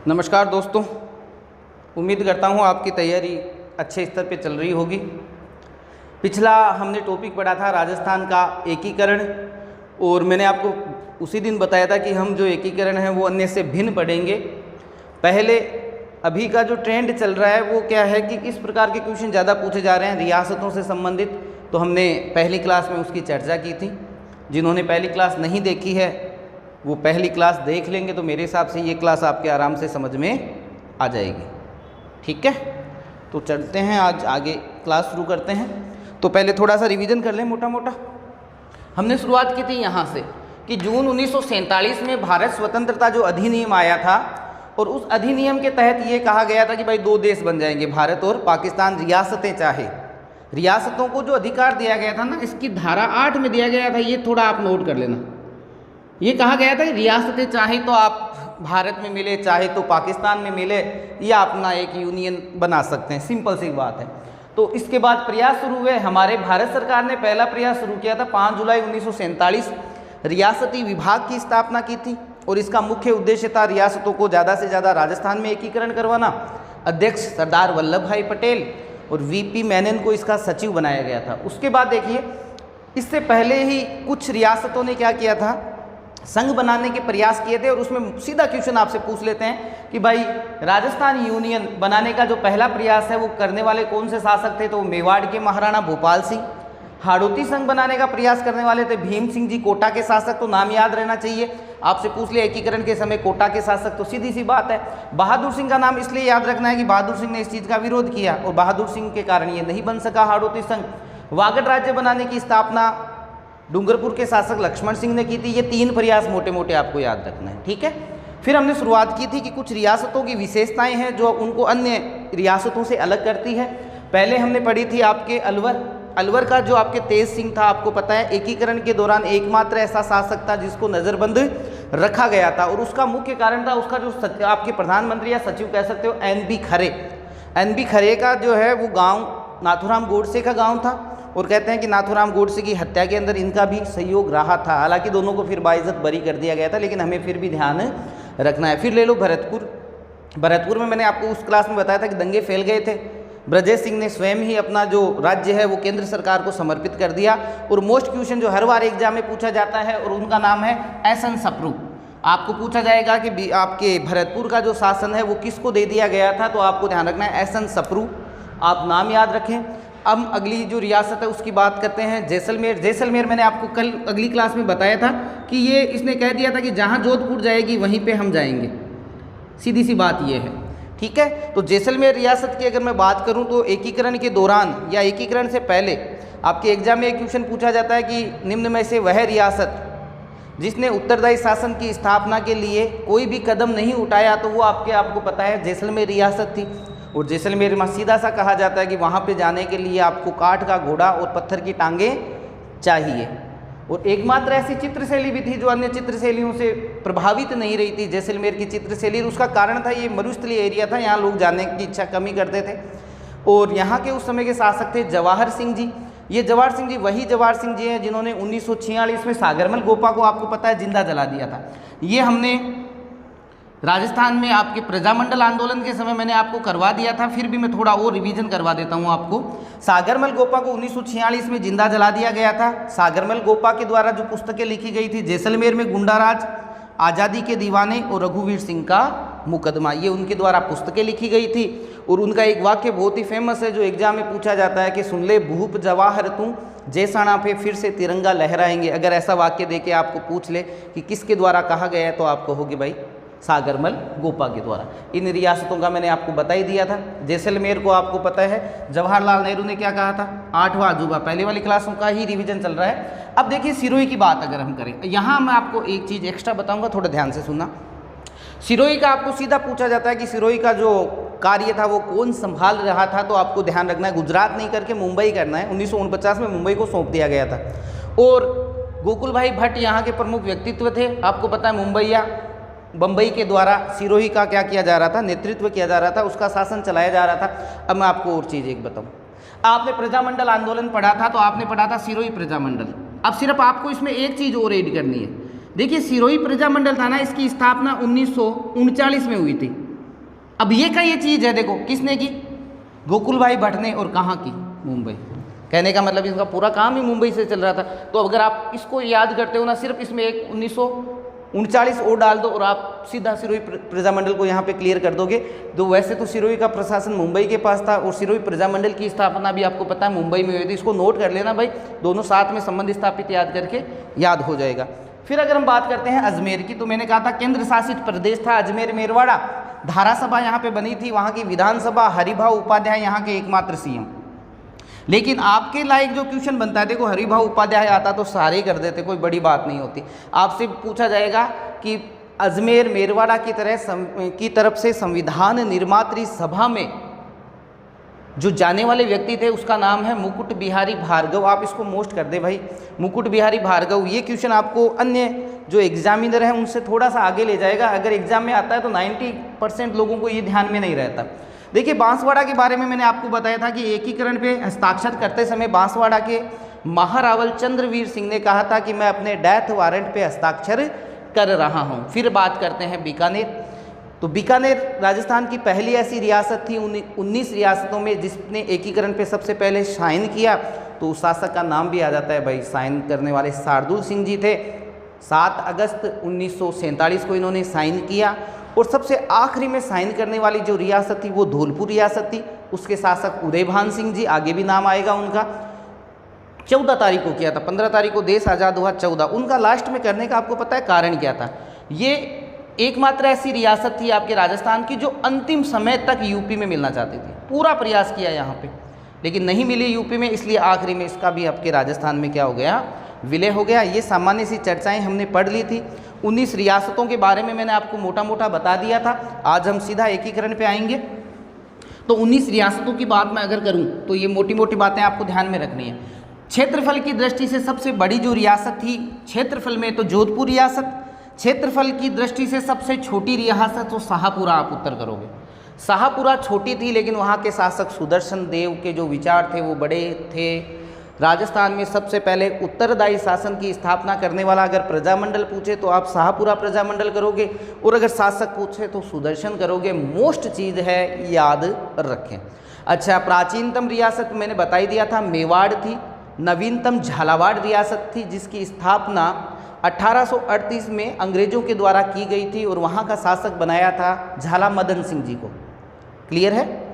नमस्कार दोस्तों, उम्मीद करता हूँ आपकी तैयारी अच्छे स्तर पे चल रही होगी। पिछला हमने टॉपिक पढ़ा था राजस्थान का एकीकरण, और मैंने आपको उसी दिन बताया था कि हम जो एकीकरण है वो अन्य से भिन्न पढ़ेंगे। पहले अभी का जो ट्रेंड चल रहा है वो क्या है कि किस प्रकार के क्वेश्चन ज़्यादा पूछे जा रहे हैं रियासतों से संबंधित, तो हमने पहली क्लास में उसकी चर्चा की थी। जिन्होंने पहली क्लास नहीं देखी है वो पहली क्लास देख लेंगे, तो मेरे हिसाब से ये क्लास आपके आराम से समझ में आ जाएगी। ठीक है, तो चलते हैं, आज आगे क्लास शुरू करते हैं। तो पहले थोड़ा सा रिवीजन कर लें मोटा मोटा। हमने शुरुआत की थी यहाँ से कि जून 1947 में भारत स्वतंत्रता जो अधिनियम आया था, और उस अधिनियम के तहत ये कहा गया था कि भाई दो देश बन जाएंगे, भारत और पाकिस्तान। रियासतें चाहे, रियासतों को जो अधिकार दिया गया था ना, इसकी धारा 8 में दिया गया था, ये थोड़ा आप नोट कर लेना। ये कहा गया था कि रियासतें चाहे तो आप भारत में मिले, चाहे तो पाकिस्तान में मिले, या अपना एक यूनियन बना सकते हैं। सिंपल सी बात है। तो इसके बाद प्रयास शुरू हुए। हमारे भारत सरकार ने पहला प्रयास शुरू किया था 5 जुलाई 1947, रियासती विभाग की स्थापना की थी, और इसका मुख्य उद्देश्य था रियासतों को ज़्यादा से ज़्यादा राजस्थान में एकीकरण करवाना। अध्यक्ष सरदार वल्लभ भाई पटेल और वीपी मेनन को इसका सचिव बनाया गया था। उसके बाद देखिए, इससे पहले ही कुछ रियासतों ने क्या किया था, संघ बनाने के प्रयास किए थे। और उसमें सीधा क्वेश्चन आपसे पूछ लेते हैं कि भाई राजस्थान यूनियन बनाने का जो पहला प्रयास है वो करने वाले कौन से शासक थे, तो मेवाड़ के महाराणा भोपाल सिंह। हाड़ौती संघ बनाने का प्रयास करने वाले थे भीम सिंह जी, कोटा के शासक, तो नाम याद रहना चाहिए। आपसे पूछ लिया एकीकरण के समय कोटा के शासक, तो सीधी सी बात है। बहादुर सिंह का नाम इसलिए याद रखना है कि बहादुर सिंह ने इस चीज़ का विरोध किया, और बहादुर सिंह के कारण ये नहीं बन सका हाड़ौती संघ। वागड़ राज्य बनाने की स्थापना डूंगरपुर के शासक लक्ष्मण सिंह ने की थी। ये 3 प्रयास मोटे मोटे आपको याद रखना है। ठीक है, फिर हमने शुरुआत की थी कि कुछ रियासतों की विशेषताएं हैं जो उनको अन्य रियासतों से अलग करती है। पहले हमने पढ़ी थी आपके अलवर का जो आपके तेज सिंह था, आपको पता है एकीकरण के दौरान एकमात्र ऐसा शासक था जिसको नज़रबंद रखा गया था, और उसका मुख्य कारण था उसका जो आपके प्रधानमंत्री या सचिव कह सकते हो एन बी खरे का जो है वो गाँव नाथूराम गोडसे का गाँव था। और कहते हैं कि नाथूराम गोडसे की हत्या के अंदर इनका भी सहयोग रहा था। हालांकि दोनों को फिर बाइज्जत बरी कर दिया गया था, लेकिन हमें फिर भी ध्यान रखना है। फिर ले लो भरतपुर में मैंने आपको उस क्लास में बताया था कि दंगे फैल गए थे। ब्रजेश सिंह ने स्वयं ही अपना जो राज्य है वो केंद्र सरकार को समर्पित कर दिया। और मोस्ट क्वेश्चन जो हर बार एग्जाम में पूछा जाता है, और उनका नाम है एहसन सप्रू। आपको पूछा जाएगा कि आपके भरतपुर का जो शासन है वो किसको दे दिया गया था, तो आपको ध्यान रखना है एहसन सप्रू, आप नाम याद रखें। अब अगली जो रियासत है उसकी बात करते हैं जैसलमेर मैंने आपको कल अगली क्लास में बताया था कि ये इसने कह दिया था कि जहाँ जोधपुर जाएगी वहीं पे हम जाएंगे। सीधी सी बात ये है। ठीक है, तो जैसलमेर रियासत की अगर मैं बात करूं तो एकीकरण के दौरान या एकीकरण से पहले आपके एग्जाम में एक क्वेश्चन पूछा जाता है कि निम्न में से वह रियासत जिसने उत्तरदायी शासन की स्थापना के लिए कोई भी कदम नहीं उठाया, तो वो आपको पता है जैसलमेर रियासत थी। और जैसलमेर में सीधा सा कहा जाता है कि वहाँ पे जाने के लिए आपको काठ का घोड़ा और पत्थर की टांगें चाहिए। और एकमात्र ऐसी चित्रशैली भी थी जो अन्य चित्रशैलियों से प्रभावित नहीं रही थी, जैसलमेर की चित्रशैली। उसका कारण था ये मरुस्थलीय एरिया था, यहाँ लोग जाने की इच्छा कम ही करते थे। और यहाँ के उस समय के शासक थे जवाहर सिंह जी। ये जवाहर सिंह जी वही जवाहर सिंह जी हैं जिन्होंने 1946 में सागरमल गोपा को आपको पता है जिंदा जला दिया था। ये हमने राजस्थान में आपके प्रजामंडल आंदोलन के समय मैंने आपको करवा दिया था, फिर भी मैं थोड़ा और रिवीजन करवा देता हूँ आपको। सागरमल गोपा को 1946 में जिंदा जला दिया गया था। सागरमल गोपा के द्वारा जो पुस्तकें लिखी गई थी, जैसलमेर में गुंडाराज, आज़ादी के दीवाने और रघुवीर सिंह का मुकदमा, ये उनके द्वारा पुस्तकें लिखी गई थी। और उनका एक वाक्य बहुत ही फेमस है जो एग्जाम में पूछा जाता है कि सुन ले भूप जवाहर तू जैसाना पे फिर से तिरंगा लहराएंगे। अगर ऐसा वाक्य दे के आपको पूछ ले कि किसके द्वारा कहा गया है, तो आप कहोगे भाई सागरमल गोपा के द्वारा। इन रियासतों का मैंने आपको बता ही दिया था। जैसलमेर को आपको पता है जवाहरलाल नेहरू ने क्या कहा था, 8वां अजूबा। पहले वाली क्लासों का ही रिवीजन चल रहा है। अब देखिए सिरोही की बात अगर हम करें, यहाँ मैं आपको एक चीज़ एक्स्ट्रा बताऊँगा, थोड़ा ध्यान से सुनना। सिरोही का आपको सीधा पूछा जाता है कि सिरोही का जो कार्य था वो कौन संभाल रहा था, तो आपको ध्यान रखना है गुजरात नहीं करके मुंबई करना है। 1949 में मुंबई को सौंप दिया गया था। और गोकुल भाई भट्ट यहाँ के प्रमुख व्यक्तित्व थे। आपको पता है मुंबईया बम्बई के द्वारा सिरोही का क्या किया जा रहा था, नेतृत्व किया जा रहा था, उसका शासन चलाया जा रहा था। अब मैं आपको और चीज़ एक बताऊँ, आपने प्रजामंडल आंदोलन पढ़ा था, तो आपने पढ़ा था सिरोही प्रजामंडल। अब सिर्फ आपको इसमें एक चीज़ और ऐड करनी है। देखिए सिरोही प्रजामंडल था ना, इसकी स्थापना 1939 में हुई थी। अब ये का ये चीज़ है, देखो किसने की, गोकुल भाई भट्ट ने, और कहाँ की, मुंबई। कहने का मतलब इसका पूरा काम ही मुंबई से चल रहा था। तो अगर आप इसको याद करते हो ना, सिर्फ इसमें एक 1939 और डाल दो और आप सीधा सिरोही प्रजामंडल को यहाँ पे क्लियर कर दोगे। तो वैसे तो सिरोही का प्रशासन मुंबई के पास था और सिरोही प्रजामंडल की स्थापना भी आपको पता है मुंबई में हुई थी। इसको नोट कर लेना भाई, दोनों साथ में संबंध स्थापित याद करके याद हो जाएगा। फिर अगर हम बात करते हैं अजमेर की, तो मैंने कहा था केंद्र शासित प्रदेश था अजमेर मेरवाड़ा। धारा सभा यहाँ पे बनी थी, वहाँ की विधानसभा, हरिभाऊ उपाध्याय यहाँ के एकमात्र सीएम। लेकिन आपके लायक जो क्वेश्चन बनता है, देखो हरिभाऊ उपाध्याय आता तो सारे ही कर देते, कोई बड़ी बात नहीं होती। आपसे पूछा जाएगा कि अजमेर मेरवाड़ा की तरफ से संविधान निर्मात्री सभा में जो जाने वाले व्यक्ति थे उसका नाम है मुकुट बिहारी भार्गव। आप इसको मोस्ट कर दे भाई, मुकुट बिहारी भार्गव। ये क्वेश्चन आपको अन्य जो एग्जामिनर हैं उनसे थोड़ा सा आगे ले जाएगा। अगर एग्जाम में आता है तो 90% लोगों को ये ध्यान में नहीं रहता। देखिए बांसवाड़ा के बारे में मैंने आपको बताया था कि एकीकरण पे हस्ताक्षर करते समय बांसवाड़ा के महारावल चंद्रवीर सिंह ने कहा था कि मैं अपने डेथ वारंट पे हस्ताक्षर कर रहा हूँ। फिर बात करते हैं बीकानेर। तो बीकानेर राजस्थान की पहली ऐसी रियासत थी 19 रियासतों में जिसने एकीकरण पे सबसे पहले साइन किया। तो उस शासक का नाम भी आ जाता है भाई, साइन करने वाले शार्दुल सिंह जी थे। 7 अगस्त 1947 को इन्होंने साइन किया। और सबसे आखिरी में साइन करने वाली जो रियासत थी वो धौलपुर रियासत थी। उसके शासक उदयभान सिंह जी, आगे भी नाम आएगा उनका। 14 तारीख को किया था, 15 तारीख को देश आज़ाद हुआ 14। उनका लास्ट में करने का आपको पता है कारण क्या था? ये एकमात्र ऐसी रियासत थी आपके राजस्थान की जो अंतिम समय तक यूपी में मिलना चाहती थी। पूरा प्रयास किया यहाँ पे, लेकिन नहीं मिली यूपी में, इसलिए आखिरी में इसका भी आपके राजस्थान में क्या हो गया, विलय हो गया। ये सामान्य सी चर्चाएं हमने पढ़ ली थी। 19 रियासतों के बारे में मैंने आपको मोटा मोटा बता दिया था। आज हम सीधा एकीकरण पे आएंगे। तो 19 रियासतों की बात मैं अगर करूं तो ये मोटी मोटी बातें आपको ध्यान में रखनी है। क्षेत्रफल की दृष्टि से सबसे बड़ी जो रियासत थी क्षेत्रफल में, तो जोधपुर रियासत। क्षेत्रफल की दृष्टि से सबसे छोटी रियासत तो शाहपुरा, आप उत्तर करोगे। शाहपुरा छोटी थी, लेकिन वहाँ के शासक सुदर्शन देव के जो विचार थे वो बड़े थे। राजस्थान में सबसे पहले उत्तरदायी शासन की स्थापना करने वाला अगर प्रजामंडल पूछे तो आप शाहपुरा प्रजामंडल करोगे, और अगर शासक पूछे तो सुदर्शन करोगे। मोस्ट चीज़ है, याद रखें। अच्छा, प्राचीनतम रियासत मैंने बता ही दिया था, मेवाड़ थी। नवीनतम झालावाड़ रियासत थी जिसकी स्थापना 1838 में अंग्रेजों के द्वारा की गई थी, और वहाँ का शासक बनाया था झाला मदन सिंह जी को। क्लियर है?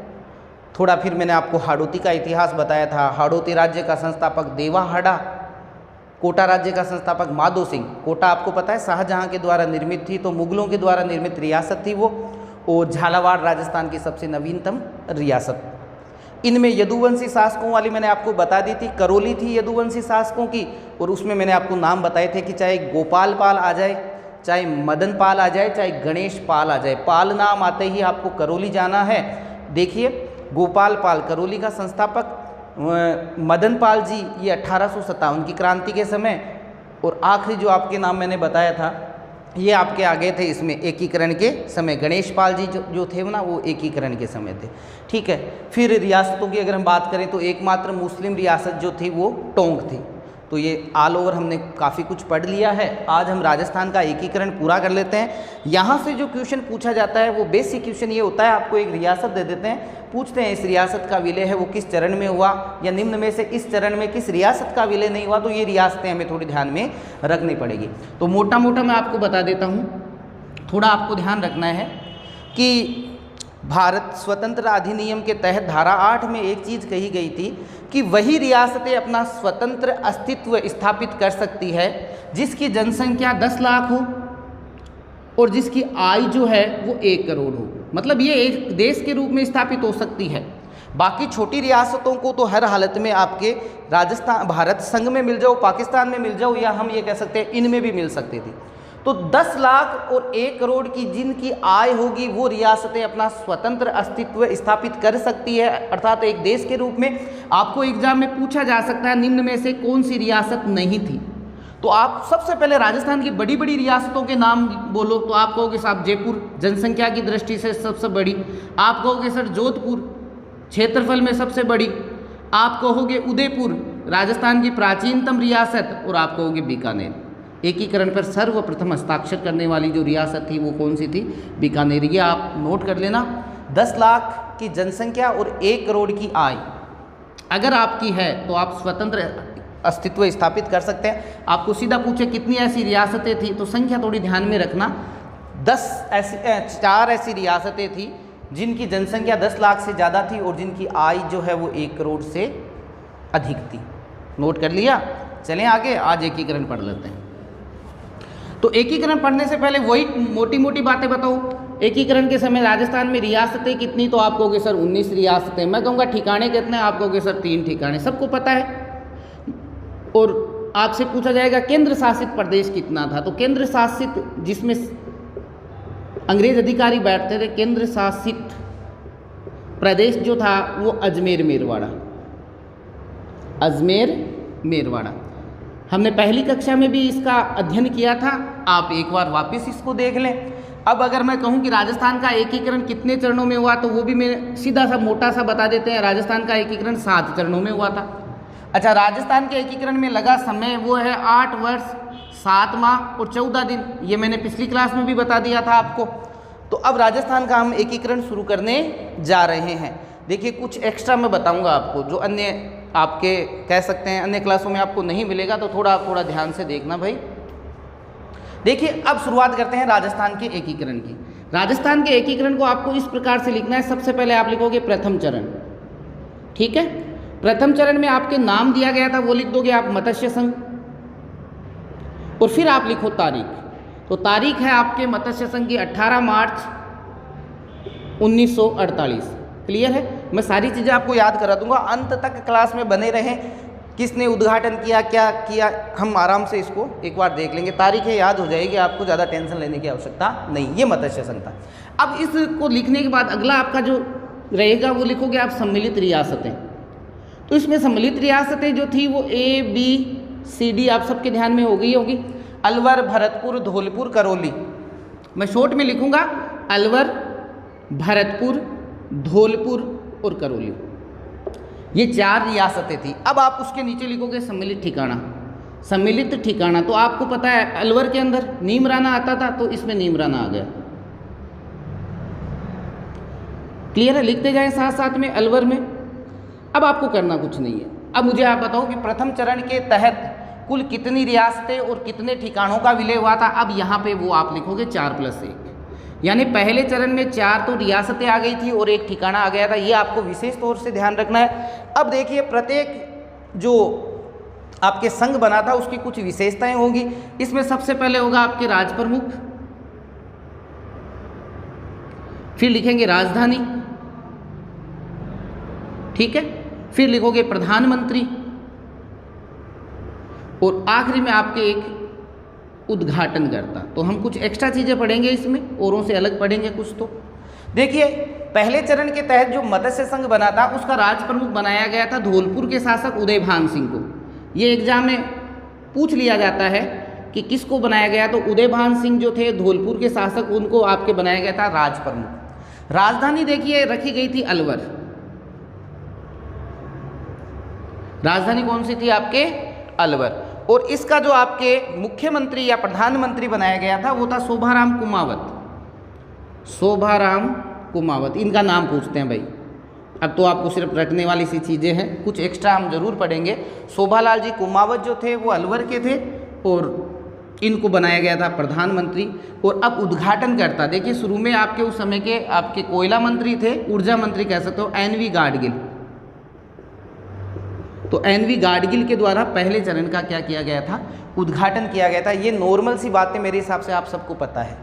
थोड़ा फिर मैंने आपको हाड़ौती का इतिहास बताया था। हाड़ौती राज्य का संस्थापक देवा हाड़ा, कोटा राज्य का संस्थापक माधो सिंह। कोटा आपको पता है शाहजहां के द्वारा निर्मित थी, तो मुगलों के द्वारा निर्मित रियासत थी वो। और झालावाड़ राजस्थान की सबसे नवीनतम रियासत। इनमें यदुवंशी शासकों वाली मैंने आपको बता दी थी, करौली थी यदुवंशी शासकों की, और उसमें मैंने आपको नाम बताए थे कि चाहे गोपाल पाल आ जाए, चाहे मदन पाल आ जाए, चाहे गणेश पाल आ जाए, पाल नाम आते ही आपको करौली जाना है। देखिए गोपाल पाल करौली का संस्थापक, मदन पाल जी ये 1857 की क्रांति के समय, और आखिरी जो आपके नाम मैंने बताया था ये आपके आगे थे इसमें एकीकरण के समय। गणेश पाल जी जो थे ना वो एकीकरण के समय थे। ठीक है, फिर रियासतों की अगर हम बात करें तो एकमात्र मुस्लिम रियासत जो थी वो टोंक थी। तो ये ऑल ओवर हमने काफ़ी कुछ पढ़ लिया है। आज हम राजस्थान का एकीकरण पूरा कर लेते हैं। यहाँ से जो क्वेश्चन पूछा जाता है वो बेसिक क्वेश्चन ये होता है, आपको एक रियासत दे देते हैं, पूछते हैं इस रियासत का विलय है वो किस चरण में हुआ, या निम्न में से इस चरण में किस रियासत का विलय नहीं हुआ। तो ये रियासतें हमें थोड़ी ध्यान में रखनी पड़ेगी। तो मोटा मोटा मैं आपको बता देता हूँ, थोड़ा आपको ध्यान रखना है कि भारत स्वतंत्र अधिनियम के तहत धारा 8 में एक चीज़ कही गई थी कि वही रियासतें अपना स्वतंत्र अस्तित्व स्थापित कर सकती है जिसकी जनसंख्या 10 लाख हो और जिसकी आय जो है वो 1 करोड़ हो। मतलब ये एक देश के रूप में स्थापित हो सकती है। बाकी छोटी रियासतों को तो हर हालत में आपके राजस्थान भारत संघ में मिल जाओ, पाकिस्तान में मिल जाओ, या हम ये कह सकते हैं इनमें भी मिल सकती थी। तो 10 लाख और 1 करोड़ की जिनकी आय होगी वो रियासतें अपना स्वतंत्र अस्तित्व स्थापित कर सकती है, अर्थात एक देश के रूप में। आपको एग्जाम में पूछा जा सकता है निम्न में से कौन सी रियासत नहीं थी। तो आप सबसे पहले राजस्थान की बड़ी बड़ी रियासतों के नाम बोलो तो आप कहोगे साहब जयपुर जनसंख्या की दृष्टि से सबसे बड़ी, आप कहोगे सर जोधपुर क्षेत्रफल में सबसे बड़ी, आप कहोगे उदयपुर राजस्थान की प्राचीनतम रियासत, और आप कहोगे बीकानेर। एकीकरण पर सर्वप्रथम हस्ताक्षर करने वाली जो रियासत थी वो कौन सी थी? बीकानेर। ये आप नोट कर लेना। 10 लाख की जनसंख्या और 1 करोड़ की आय अगर आपकी है तो आप स्वतंत्र अस्तित्व स्थापित कर सकते हैं। आपको सीधा पूछे कितनी ऐसी रियासतें थी, तो संख्या थोड़ी ध्यान में रखना। 4 ऐसी रियासतें थी जिनकी जनसंख्या 10 लाख से ज़्यादा थी और जिनकी आय जो है वो 1 करोड़ से अधिक थी। नोट कर लिया। चलें आगे, आज एकीकरण पढ़ लेते हैं। तो एकीकरण पढ़ने से पहले वही मोटी मोटी बातें बताओ। एकीकरण के समय राजस्थान में रियासतें कितनी, तो आप कहोगे सर 19 रियासतें। मैं कहूँगा ठिकाने कितने, आप कहोगे सर 3 ठिकाने, सबको पता है। और आपसे पूछा जाएगा केंद्र शासित प्रदेश कितना था, तो केंद्र शासित जिसमें अंग्रेज अधिकारी बैठते थे, केंद्र शासित प्रदेश जो था वो अजमेर मेरवाड़ा, अजमेर मेरवाड़ा। हमने पहली कक्षा में भी इसका अध्ययन किया था, आप एक बार वापस इसको देख लें। अब अगर मैं कहूं कि राजस्थान का एकीकरण कितने चरणों में हुआ, तो वो भी मैं सीधा सा मोटा सा बता देते हैं। राजस्थान का एकीकरण 7 चरणों में हुआ था। अच्छा, राजस्थान के एकीकरण में लगा समय वो है 8 वर्ष 7 माह और 14 दिन। ये मैंने पिछली क्लास में भी बता दिया था आपको। तो अब राजस्थान का हम एकीकरण शुरू करने जा रहे हैं। देखिए कुछ एक्स्ट्रा मैं बताऊंगा आपको जो अन्य आपके कह सकते हैं अन्य क्लासों में आपको नहीं मिलेगा, तो थोड़ा ध्यान से देखना भाई। देखिए अब शुरुआत करते हैं राजस्थान के एकीकरण की। राजस्थान के एकीकरण को आपको इस प्रकार से लिखना है। सबसे पहले आप लिखोगे प्रथम चरण, ठीक है। प्रथम चरण में आपके नाम दिया गया था वो लिख दोगे आप मत्स्य संघ, और फिर आप लिखो तारीख। तो तारीख है आपके मत्स्य संघ की 18 मार्च 1948। क्लियर है। मैं सारी चीज़ें आपको याद करा दूंगा, अंत तक क्लास में बने रहें। किसने उद्घाटन किया, क्या किया, हम आराम से इसको एक बार देख लेंगे। तारीखें याद हो जाएगी, आपको ज़्यादा टेंशन लेने की आवश्यकता नहीं। ये मत्स्य संघ था। अब इसको लिखने के बाद अगला आपका जो रहेगा वो लिखोगे आप सम्मिलित रियासतें। तो इसमें सम्मिलित रियासतें जो थी वो ABCD आप सबके ध्यान में हो गई होगी। अलवर, भरतपुर, धौलपुर, करौली। मैं शॉर्ट में लिखूंगा अलवर, भरतपुर, धौलपुर और करौली। ये 4 रियासतें थी। अब आप उसके नीचे लिखोगे सम्मिलित ठिकाना। सम्मिलित ठिकाना तो आपको पता है अलवर के अंदर नीमराना आता था, तो इसमें नीमराना आ गया। क्लियर है। लिखते जाएं साथ साथ में अलवर में। अब आपको करना कुछ नहीं है। अब मुझे आप बताओ कि प्रथम चरण के तहत कुल कितनी रियासतें और कितने ठिकानों का विलय हुआ था। अब यहाँ पे वो आप लिखोगे 4+1, यानी पहले चरण में 4 तो रियासतें आ गई थी और 1 ठिकाना आ गया था। ये आपको विशेष तौर से ध्यान रखना है। अब देखिए प्रत्येक जो आपके संघ बना था उसकी कुछ विशेषताएं होंगी। इसमें सबसे पहले होगा आपके राज प्रमुख, फिर लिखेंगे राजधानी, ठीक है, फिर लिखोगे प्रधानमंत्री, और आखिरी में आपके एक उद्घाटनकर्ता। तो हम कुछ एक्स्ट्रा चीज़ें पढ़ेंगे इसमें, औरों से अलग पढ़ेंगे कुछ। तो देखिए पहले चरण के तहत जो मत्स्य संघ बना था उसका राज प्रमुख बनाया गया था धौलपुर के शासक उदयभान सिंह को। ये एग्जाम में पूछ लिया जाता है कि किसको बनाया गया, तो उदयभान सिंह जो थे धौलपुर के शासक, उनको आपके बनाया गया था राज प्रमुख। राजधानी देखिए रखी गई थी अलवर। राजधानी कौन सी थी आपके? अलवर। और इसका जो आपके मुख्यमंत्री या प्रधानमंत्री बनाया गया था वो था शोभाराम कुमावत। शोभाराम कुमावत, इनका नाम पूछते हैं भाई। अब तो आपको सिर्फ रटने वाली सी चीज़ें हैं, कुछ एक्स्ट्रा हम जरूर पढ़ेंगे। शोभालाल जी कुमावत जो थे वो अलवर के थे और इनको बनाया गया था प्रधानमंत्री। और अब उद्घाटन करता, देखिए शुरू में आपके उस समय के आपके कोयला मंत्री थे, ऊर्जा मंत्री कह सकते हो, NV गाडगिल। तो NV गाडगिल के द्वारा पहले चरण का क्या किया गया था? उद्घाटन किया गया था। ये नॉर्मल सी बातें मेरे हिसाब से आप सबको पता है।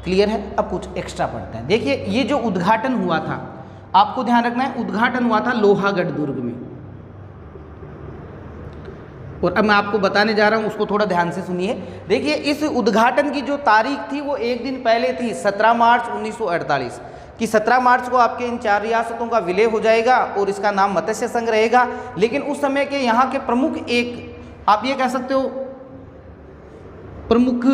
क्लियर है। अब कुछ एक्स्ट्रा पढ़ते हैं। देखिए ये जो उद्घाटन हुआ था, आपको ध्यान रखना है, उद्घाटन हुआ था लोहागढ़ दुर्ग में। और अब मैं आपको बताने जा रहा हूं, उसको थोड़ा ध्यान से सुनिए। देखिए इस उद्घाटन की जो तारीख थी वो एक दिन पहले थी, 17 मार्च 1948 कि 17 मार्च को आपके इन 4 रियासतों का विलय हो जाएगा और इसका नाम मत्स्य संघ रहेगा। लेकिन उस समय के यहाँ के प्रमुख, एक आप ये कह सकते हो प्रमुख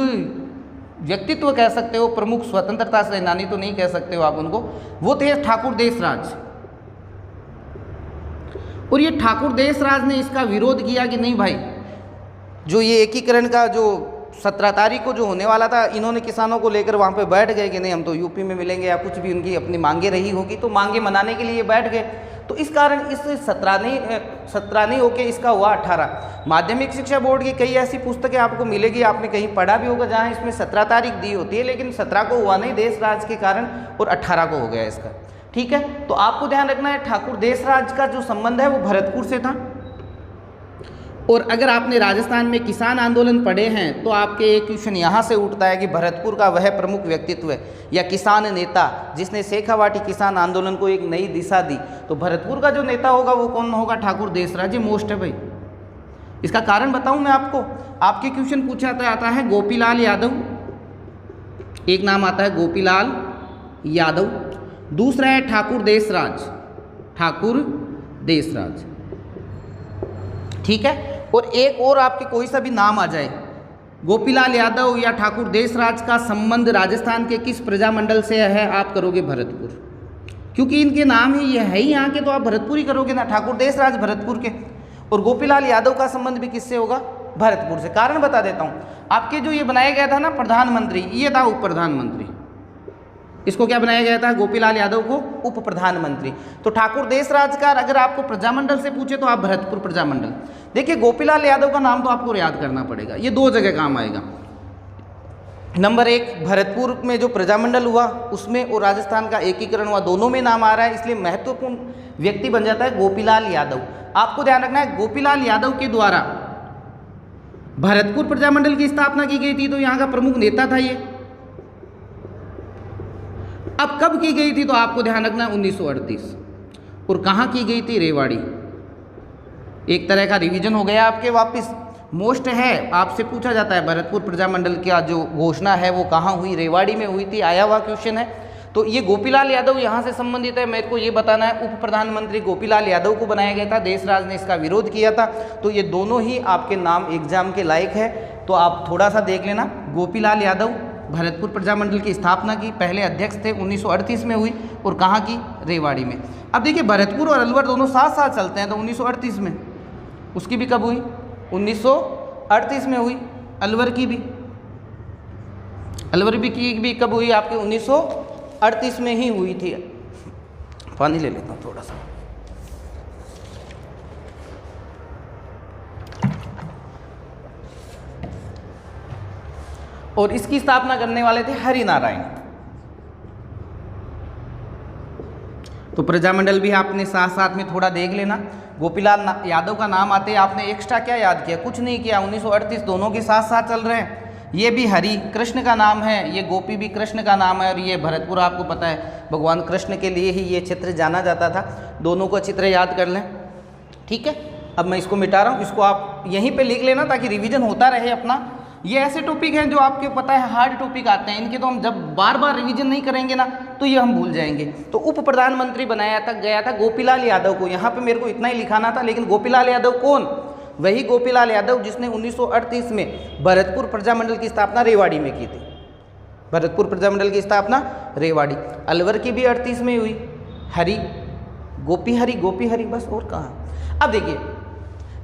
व्यक्तित्व कह सकते हो, प्रमुख स्वतंत्रता सेनानी तो नहीं कह सकते हो आप उनको, वो थे ठाकुर देशराज। और ये ठाकुर देशराज ने इसका विरोध किया कि नहीं भाई, जो ये एकीकरण का जो 17 तारीख को जो होने वाला था, इन्होंने किसानों को लेकर वहाँ पे बैठ गए कि नहीं हम तो यूपी में मिलेंगे, या कुछ भी उनकी अपनी मांगे रही होगी, तो मांगे मनाने के लिए बैठ गए। तो इस कारण इस 17 नहीं होके इसका हुआ 18। माध्यमिक शिक्षा बोर्ड की कई ऐसी पुस्तकें आपको मिलेगी, आपने कहीं पढ़ा भी होगा जहाँ इसमें 17 तारीख दी होती है, लेकिन 17 को हुआ नहीं देश राज के कारण, और 18 को हो गया इसका। ठीक है, तो आपको ध्यान रखना है ठाकुर देशराज का जो संबंध है वो भरतपुर से था। और अगर आपने राजस्थान में किसान आंदोलन पढ़े हैं तो आपके एक क्वेश्चन यहाँ से उठता है कि भरतपुर का वह प्रमुख व्यक्तित्व या किसान नेता जिसने शेखावाटी किसान आंदोलन को एक नई दिशा दी, तो भरतपुर का जो नेता होगा वो कौन होगा? ठाकुर देशराज। ये मोस्ट है भाई। इसका कारण बताऊं मैं आपको, आपके क्वेश्चन पूछा जाता है गोपीलाल यादव, एक नाम आता है गोपीलाल यादव, दूसरा है ठाकुर देशराज, ठाकुर देशराज। ठीक है, और एक और आपके कोई सा भी नाम आ जाए, गोपीलाल यादव या ठाकुर देशराज का संबंध राजस्थान के किस प्रजामंडल से है? आप करोगे भरतपुर, क्योंकि इनके नाम ही ये है ही यहाँ के, तो आप भरतपुर ही करोगे ना। ठाकुर देशराज भरतपुर के, और गोपीलाल यादव का संबंध भी किससे होगा? भरतपुर से। कारण बता देता हूँ, आपके जो ये बनाया गया था ना प्रधानमंत्री, ये था उप प्रधानमंत्री। इसको क्या बनाया गया था? गोपीलाल यादव को उप प्रधानमंत्री। तो ठाकुर देशराज का अगर आपको प्रजामंडल से पूछे तो आप भरतपुर प्रजामंडल। देखिए गोपीलाल यादव का नाम तो आपको याद करना पड़ेगा, ये 2 जगह काम आएगा। नंबर 1, भरतपुर में जो प्रजामंडल हुआ उसमें और राजस्थान का एकीकरण हुआ, दोनों में नाम आ रहा है, इसलिए महत्वपूर्ण व्यक्ति बन जाता है गोपीलाल यादव। आपको ध्यान रखना है गोपीलाल यादव के द्वारा भरतपुर प्रजामंडल की स्थापना की गई थी, तो यहाँ का प्रमुख नेता था ये। अब कब की गई थी? तो आपको ध्यान रखना है 1938। और कहाँ की गई थी? रेवाड़ी। एक तरह का रिवीजन हो गया आपके वापस। मोस्ट है, आपसे पूछा जाता है भरतपुर प्रजामंडल का जो घोषणा है वो कहाँ हुई? रेवाड़ी में हुई थी, आया हुआ क्वेश्चन है। तो ये गोपीलाल यादव यहाँ से संबंधित है, मेरे को ये बताना है। उप प्रधानमंत्री गोपीलाल यादव को बनाया गया था, देशराज ने इसका विरोध किया था। तो ये दोनों ही आपके नाम एग्जाम के लायक है, तो आप थोड़ा सा देख लेना। गोपीलाल यादव भरतपुर प्रजामंडल की स्थापना की, पहले अध्यक्ष थे, 1938 में हुई, और कहाँ की? रेवाड़ी में। अब देखिए भरतपुर और अलवर दोनों साथ साथ चलते हैं, तो 1938 में, उसकी भी कब हुई? 1938 में हुई। अलवर की भी, अलवर भी कब हुई? आपके 1938 में ही हुई थी। पानी ले लेता हूँ थोड़ा सा। और इसकी स्थापना करने वाले थे हरिनारायण। तो प्रजामंडल भी आपने साथ साथ में थोड़ा देख लेना। गोपीलाल यादव का नाम आते आपने एक्स्ट्रा क्या याद किया? कुछ नहीं किया। 1938 दोनों के साथ साथ चल रहे हैं। ये भी हरि कृष्ण का नाम है, ये गोपी भी कृष्ण का नाम है, और ये भरतपुर आपको पता है भगवान कृष्ण के लिए ही ये क्षेत्र जाना जाता था। दोनों को अच्छी तरह याद कर लें। ठीक है, अब मैं इसको मिटा रहा हूँ, इसको आप यहीं पे लिख लेना ताकि रिवीजन होता रहे अपना। ये ऐसे टॉपिक हैं जो आपके पता है हार्ड टॉपिक आते हैं, इनके तो हम जब बार बार रिवीजन नहीं करेंगे ना तो ये हम भूल जाएंगे। तो उप प्रधानमंत्री बनाया था गया था गोपीलाल यादव को। यहाँ पे मेरे को इतना ही लिखाना था, लेकिन गोपीलाल यादव कौन? वही गोपीलाल यादव जिसने 1938 में भरतपुर प्रजामंडल की स्थापना रेवाड़ी में की थी। भरतपुर प्रजामंडल की स्थापना रेवाड़ी। अलवर की भी 38 में हुई। हरि, गोपी हरि, बस और कहाँ। अब देखिए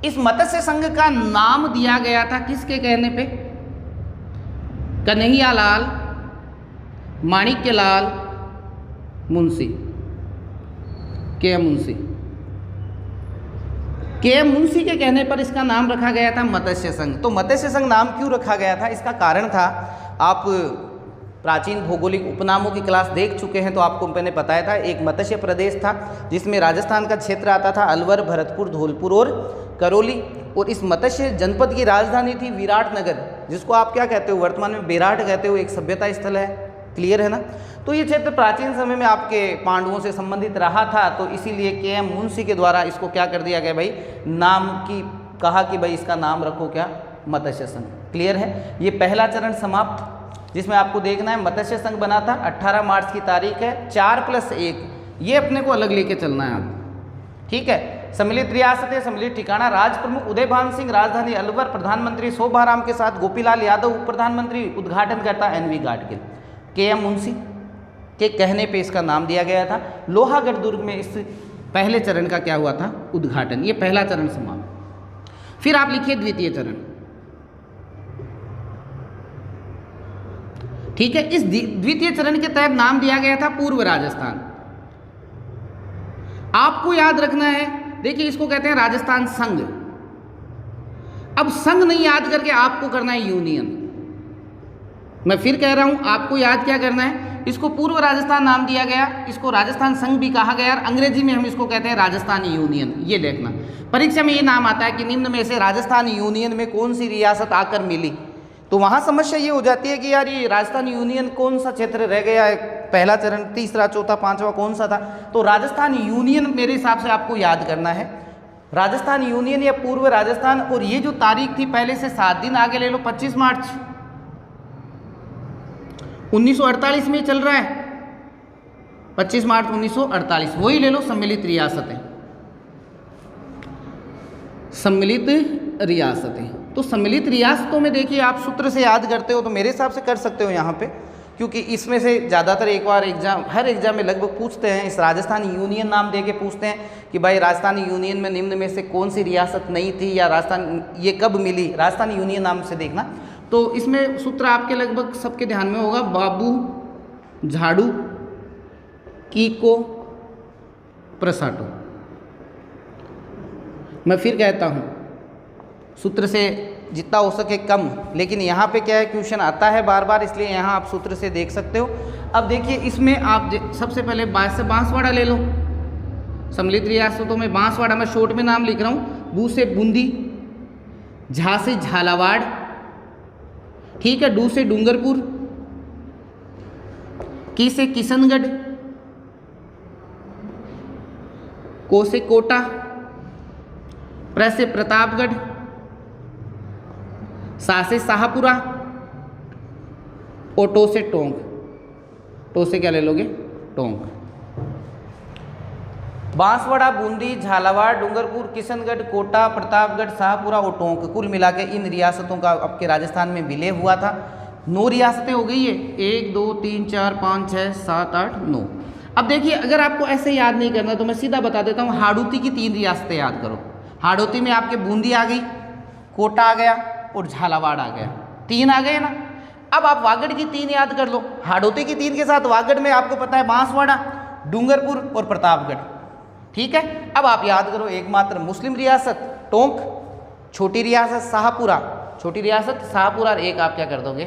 इस मत्स्य संघ का नाम दिया गया था किसके कहने पे? कन्हैयालाल माणिक्यलाल मुंशी, के मुंशी के कहने पर इसका नाम रखा गया था मत्स्य संघ। तो मत्स्य संघ नाम क्यों रखा गया था? इसका कारण था, आप प्राचीन भौगोलिक उपनामों की क्लास देख चुके हैं तो आपको मैंने बताया था, एक मत्स्य प्रदेश था जिसमें राजस्थान का क्षेत्र आता था, अलवर, भरतपुर, धौलपुर और करौली। और इस मत्स्य जनपद की राजधानी थी विराटनगर, जिसको आप क्या कहते हो? वर्तमान में बेराट कहते हो, एक सभ्यता स्थल है। क्लियर है ना? तो ये क्षेत्र प्राचीन समय में आपके पांडवों से संबंधित रहा था, तो इसीलिए के मुंशी के द्वारा इसको क्या कर दिया गया भाई? नाम की कहा कि भाई इसका नाम रखो क्या? मत्स्य संघ। क्लियर है? ये पहला चरण समाप्त, जिसमें आपको देखना है मत्स्य संघ बना था 18 मार्च की तारीख है। 4+1 ये अपने को अलग लेके चलना है आप। ठीक है, सम्मिलित रियासतें, सम्मिलित ठिकाना, राज प्रमुख उदयभान सिंह, राजधानी अलवर, प्रधानमंत्री शोभाराम के साथ गोपीलाल यादव, उप प्रधानमंत्री, उद्घाटन करता NV गाडगिल। के.एम. मुंशी के कहने पे इसका नाम दिया गया था। लोहागढ़ दुर्ग में इस पहले चरण का क्या हुआ था? उद्घाटन। ये पहला चरण समाप्त। फिर आप लिखिए द्वितीय चरण। ठीक है। इस द्वितीय चरण के तहत नाम दिया गया था पूर्व राजस्थान। आपको याद रखना है, देखिए इसको कहते हैं राजस्थान संघ। अब संघ नहीं याद करके आपको करना है यूनियन। मैं फिर कह रहा हूं, आपको याद क्या करना है, इसको पूर्व राजस्थान नाम दिया गया, इसको राजस्थान संघ भी कहा गया, और अंग्रेजी में हम इसको कहते हैं राजस्थान यूनियन। ये देखना, परीक्षा में ये नाम आता है कि निम्न में से राजस्थान यूनियन में कौन सी रियासत आकर मिली। तो वहाँ समस्या ये हो जाती है कि यार ये राजस्थान यूनियन कौन सा क्षेत्र रह गया है, पहला चरण, तीसरा, चौथा, पांचवा कौन सा था। तो राजस्थान यूनियन मेरे हिसाब से आपको याद करना है, राजस्थान यूनियन या पूर्व राजस्थान। और ये जो तारीख थी पहले से 7 दिन आगे ले लो, 25 मार्च 1948 में चल रहा है, 25 मार्च 1948, वही ले लो सम्मिलित रियासतें, सम्मिलित रियासतें। तो सम्मिलित रियासतों में देखिए आप सूत्र से याद करते हो तो मेरे हिसाब से कर सकते हो यहाँ पे, क्योंकि इसमें से ज़्यादातर एक बार एग्जाम, हर एग्जाम में लगभग पूछते हैं, इस राजस्थान यूनियन नाम दे के पूछते हैं कि भाई राजस्थान यूनियन में निम्न में से कौन सी रियासत नहीं थी, या राजस्थान ये कब मिली, राजस्थान यूनियन नाम से देखना। तो इसमें सूत्र आपके लगभग सबके ध्यान में होगा, बाबू, झाड़ू, कीको, प्रसाटो। मैं फिर कहता हूँ, सूत्र से जितना हो सके कम, लेकिन यहाँ पे क्या है, क्वेश्चन आता है बार बार, इसलिए यहाँ आप सूत्र से देख सकते हो। अब देखिए इसमें आप सबसे पहले बांसवाड़ा ले लो, सम्मिलित रियासतों में बांसवाड़ा, मैं शॉर्ट में नाम लिख रहा हूँ, बू से बूंदी, झा से झालावाड़, ठीक है, डू से डूंगरपुर, की से किशनगढ़, को से कोटा, प्र से प्रतापगढ़, सा से शाहपुरा, और टो से टोंक। टो से क्या ले लोगे, टोंक। बांसवाड़ा, बूंदी, झालावाड़, डूंगरपुर, किशनगढ़, कोटा, प्रतापगढ़, शाहपुरा और टोंक, कुल मिला के इन रियासतों का आपके राजस्थान में विलय हुआ था। 9 रियासतें हो गई है, 1 2 3 4 5 6 7 8 9। अब देखिए अगर आपको ऐसे याद नहीं करना तो मैं सीधा बता देता हूँ, हाड़ौती की 3 रियासतें याद करो। हाड़ौती में आपके बूंदी आ गई, कोटा आ गया और झालावाड़ आ गया, 3 आ गए ना। अब आप वागड़ की 3 याद कर लो, हाड़ौती की 3 के साथ वागड़ में आपको पता है बांसवाड़ा, डूंगरपुर और प्रतापगढ़, ठीक है। अब आप याद करो एकमात्र मुस्लिम रियासत टोंक, छोटी रियासत शाहपुरा, छोटी रियासत शाहपुरा, और एक आप क्या कर दोगे,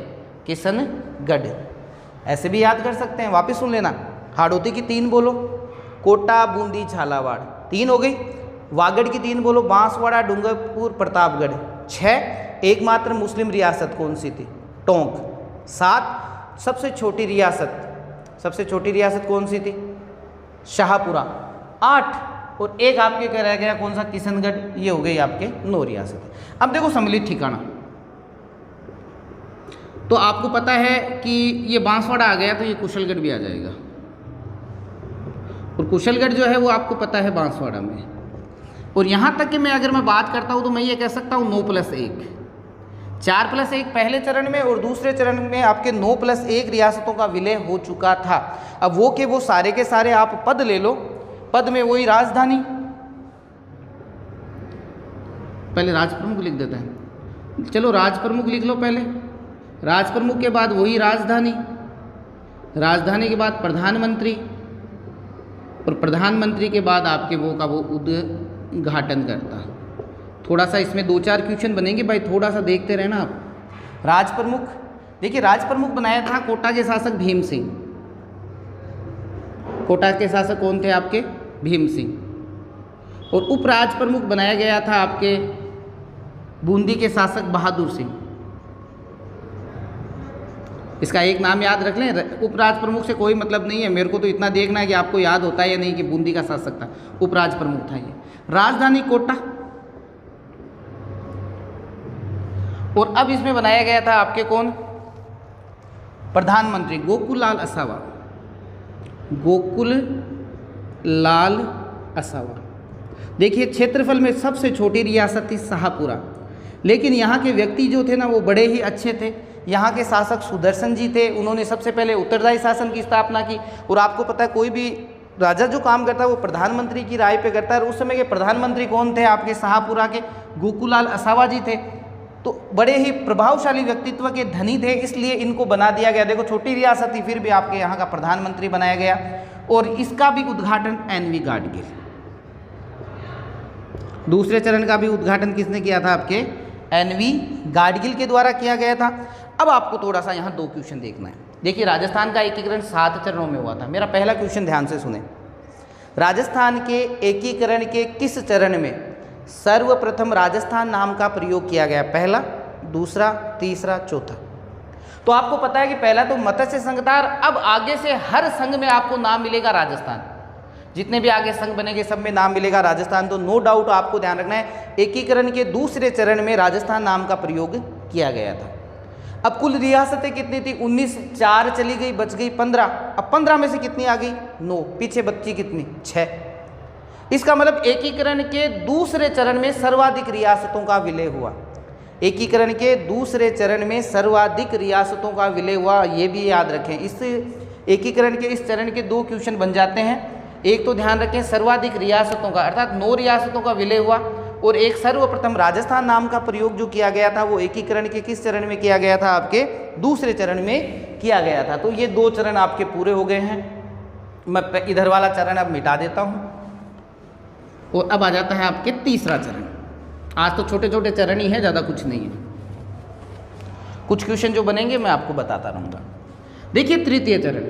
किशनगढ़। ऐसे भी याद कर सकते हैं, वापस सुन लेना, हाड़ौती की 3 बोलो, कोटा, बूंदी, झालावाड़, 3 हो गई। वागड़ की 3 बोलो, बांसवाड़ा, डूंगरपुर, प्रतापगढ़, 6। एकमात्र मुस्लिम रियासत कौन सी थी, टोंक, 7। सबसे छोटी रियासत कौन सी थी, शाहपुरा, 8। और एक आपके क्या रह गया, कौन सा, किशनगढ़। ये हो गई आपके 9 रियासत। अब देखो सम्मिलित ठिकाना, तो आपको पता है कि ये बांसवाड़ा आ गया तो ये कुशलगढ़ भी आ जाएगा, और कुशलगढ़ जो है वो आपको पता है बांसवाड़ा में। और यहाँ तक कि मैं अगर मैं बात करता हूँ तो मैं ये कह सकता हूँ 9+1, 4+1 पहले चरण में, और दूसरे चरण में आपके 9+1 रियासतों का विलय हो चुका था। अब वो के वो सारे के सारे आप पद ले लो, पद में वही राजधानी, पहले राज प्रमुख लिख देते हैं, चलो राज प्रमुख लिख लो पहले, राज प्रमुख के बाद वही राजधानी, राजधानी के बाद प्रधानमंत्री, और प्रधानमंत्री के बाद आपके वो का वो उद्घाटन करता। थोड़ा सा इसमें 2-4 क्वेश्चन बनेंगे भाई, थोड़ा सा देखते रहना आप। राज प्रमुख, देखिए राज प्रमुख बनाया था कोटा के शासक भीम सिंह। कोटा के शासक कौन थे आपके, भीम सिंह। और उपराज प्रमुख बनाया गया था आपके बूंदी के शासक बहादुर सिंह। इसका एक नाम याद रख लें, उपराज प्रमुख से कोई मतलब नहीं है, मेरे को तो इतना देखना है कि आपको याद होता है या नहीं कि बूंदी का शासक था, उपराज प्रमुख था ये। राजधानी कोटा, और अब इसमें बनाया गया था आपके कौन, प्रधानमंत्री गोकुललाल असावा, गोकुललाल असावा। देखिए क्षेत्रफल में सबसे छोटी रियासत थी शाहपुरा, लेकिन यहाँ के व्यक्ति जो थे ना वो बड़े ही अच्छे थे। यहाँ के शासक सुदर्शन जी थे, उन्होंने सबसे पहले उत्तरदायी शासन की स्थापना की। और आपको पता है कोई भी राजा जो काम करता है वो प्रधानमंत्री की राय पे करता है, और उस समय के प्रधानमंत्री कौन थे आपके शाहपुरा के, गोकुललाल असावा जी थे। तो तो बड़े ही प्रभावशाली व्यक्तित्व के धनी थे, इसलिए इनको बना दिया गया। देखो छोटी रियासत थी, फिर भी आपके यहाँ का प्रधानमंत्री बनाया गया। और इसका भी उद्घाटन एनवी गाडगिल, दूसरे चरण का भी उद्घाटन किसने किया था? आपके एनवी गाडगिल के द्वारा किया गया था। अब आपको थोड़ा सा यहाँ 2 क्वेश्चन देखना है। देखिए राजस्थान का एकीकरण 7 चरणों में हुआ था। मेरा पहला क्वेश्चन ध्यान से सुने, राजस्थान के एकीकरण के किस चरण में सर्वप्रथम राजस्थान नाम का प्रयोग किया गया? पहला, दूसरा, तीसरा, चौथा। तो आपको पता है कि पहला तो मत्स्य संघ था, अब आगे से हर संघ में आपको नाम मिलेगा राजस्थान। जितने भी आगे संघ बनेंगे सब में नाम मिलेगा राजस्थान। तो नो डाउट आपको ध्यान रखना है, एकीकरण के दूसरे चरण में राजस्थान नाम का प्रयोग किया गया था। अब कुल रियासतें कितनी थी? 19, 4 चली गई, बच गई 15। अब 15 में से कितनी आ गई? 9, पीछे बच्ची कितनी? 6। इसका मतलब एकीकरण के दूसरे चरण में सर्वाधिक रियासतों का विलय हुआ। एकीकरण के दूसरे चरण में सर्वाधिक रियासतों का विलय हुआ, ये भी याद रखें। इस एकीकरण के इस चरण के 2 क्वेश्चन बन जाते हैं। एक तो ध्यान रखें सर्वाधिक रियासतों का, अर्थात 9 रियासतों का विलय हुआ, और एक सर्वप्रथम राजस्थान नाम का प्रयोग जो किया गया था वो एकीकरण के किस चरण में किया गया था? आपके दूसरे चरण में किया गया था। तो ये 2 चरण आपके पूरे हो गए हैं। मैं इधर वाला चरण अब मिटा देता हूँ और अब आ जाता है आपके तीसरा चरण। आज तो छोटे छोटे चरण ही है, ज़्यादा कुछ नहीं है। कुछ क्वेश्चन जो बनेंगे मैं आपको बताता रहूँगा। देखिए तृतीय चरण,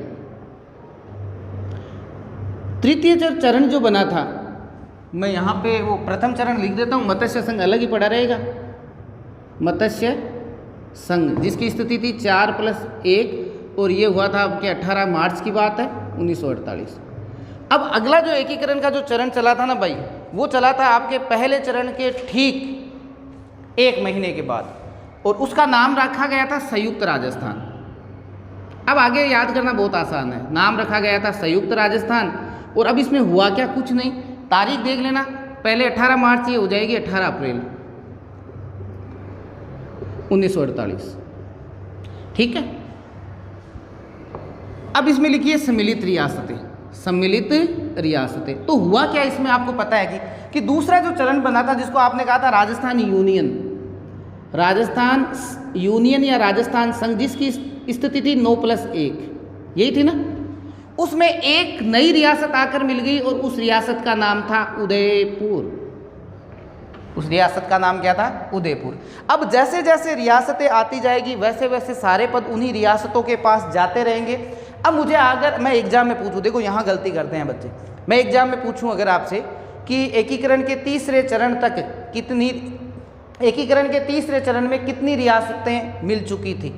तृतीय चरण जो बना था, मैं यहाँ पे वो प्रथम चरण लिख देता हूँ। मत्स्य संघ अलग ही पड़ा रहेगा। मत्स्य संघ जिसकी स्थिति थी 4+1, और ये हुआ था आपके 18 मार्च की बात है 1948। अब अगला जो एकीकरण का जो चरण चला था ना भाई, वो चला था आपके पहले चरण के ठीक 1 महीने के बाद, और उसका नाम रखा गया था संयुक्त राजस्थान। अब आगे याद करना बहुत आसान है, नाम रखा गया था संयुक्त राजस्थान। और अब इसमें हुआ क्या? कुछ नहीं, तारीख देख लेना, पहले 18 मार्च, ये हो जाएगी 18 अप्रैल 1948। ठीक है। अब इसमें लिखिए सम्मिलित रियासतें, सम्मिलित रियासतें। तो हुआ क्या इसमें आपको पता है कि दूसरा जो चरण बना था जिसको आपने कहा था राजस्थान यूनियन, राजस्थान यूनियन या राजस्थान संघ, जिसकी स्थिति थी 9+1, यही थी ना, उसमें एक नई रियासत आकर मिल गई और उस रियासत का नाम था उदयपुर। उस रियासत का नाम क्या था? उदयपुर। अब जैसे जैसे रियासतें आती जाएगी वैसे वैसे सारे पद उन्हीं रियासतों के पास जाते रहेंगे। अब मुझे अगर मैं एग्जाम में पूछूं, देखो यहाँ गलती करते हैं बच्चे, मैं एग्जाम में पूछूं अगर आपसे कि एकीकरण के तीसरे चरण तक कितनी, एकीकरण के तीसरे चरण में कितनी रियासतें मिल चुकी थी,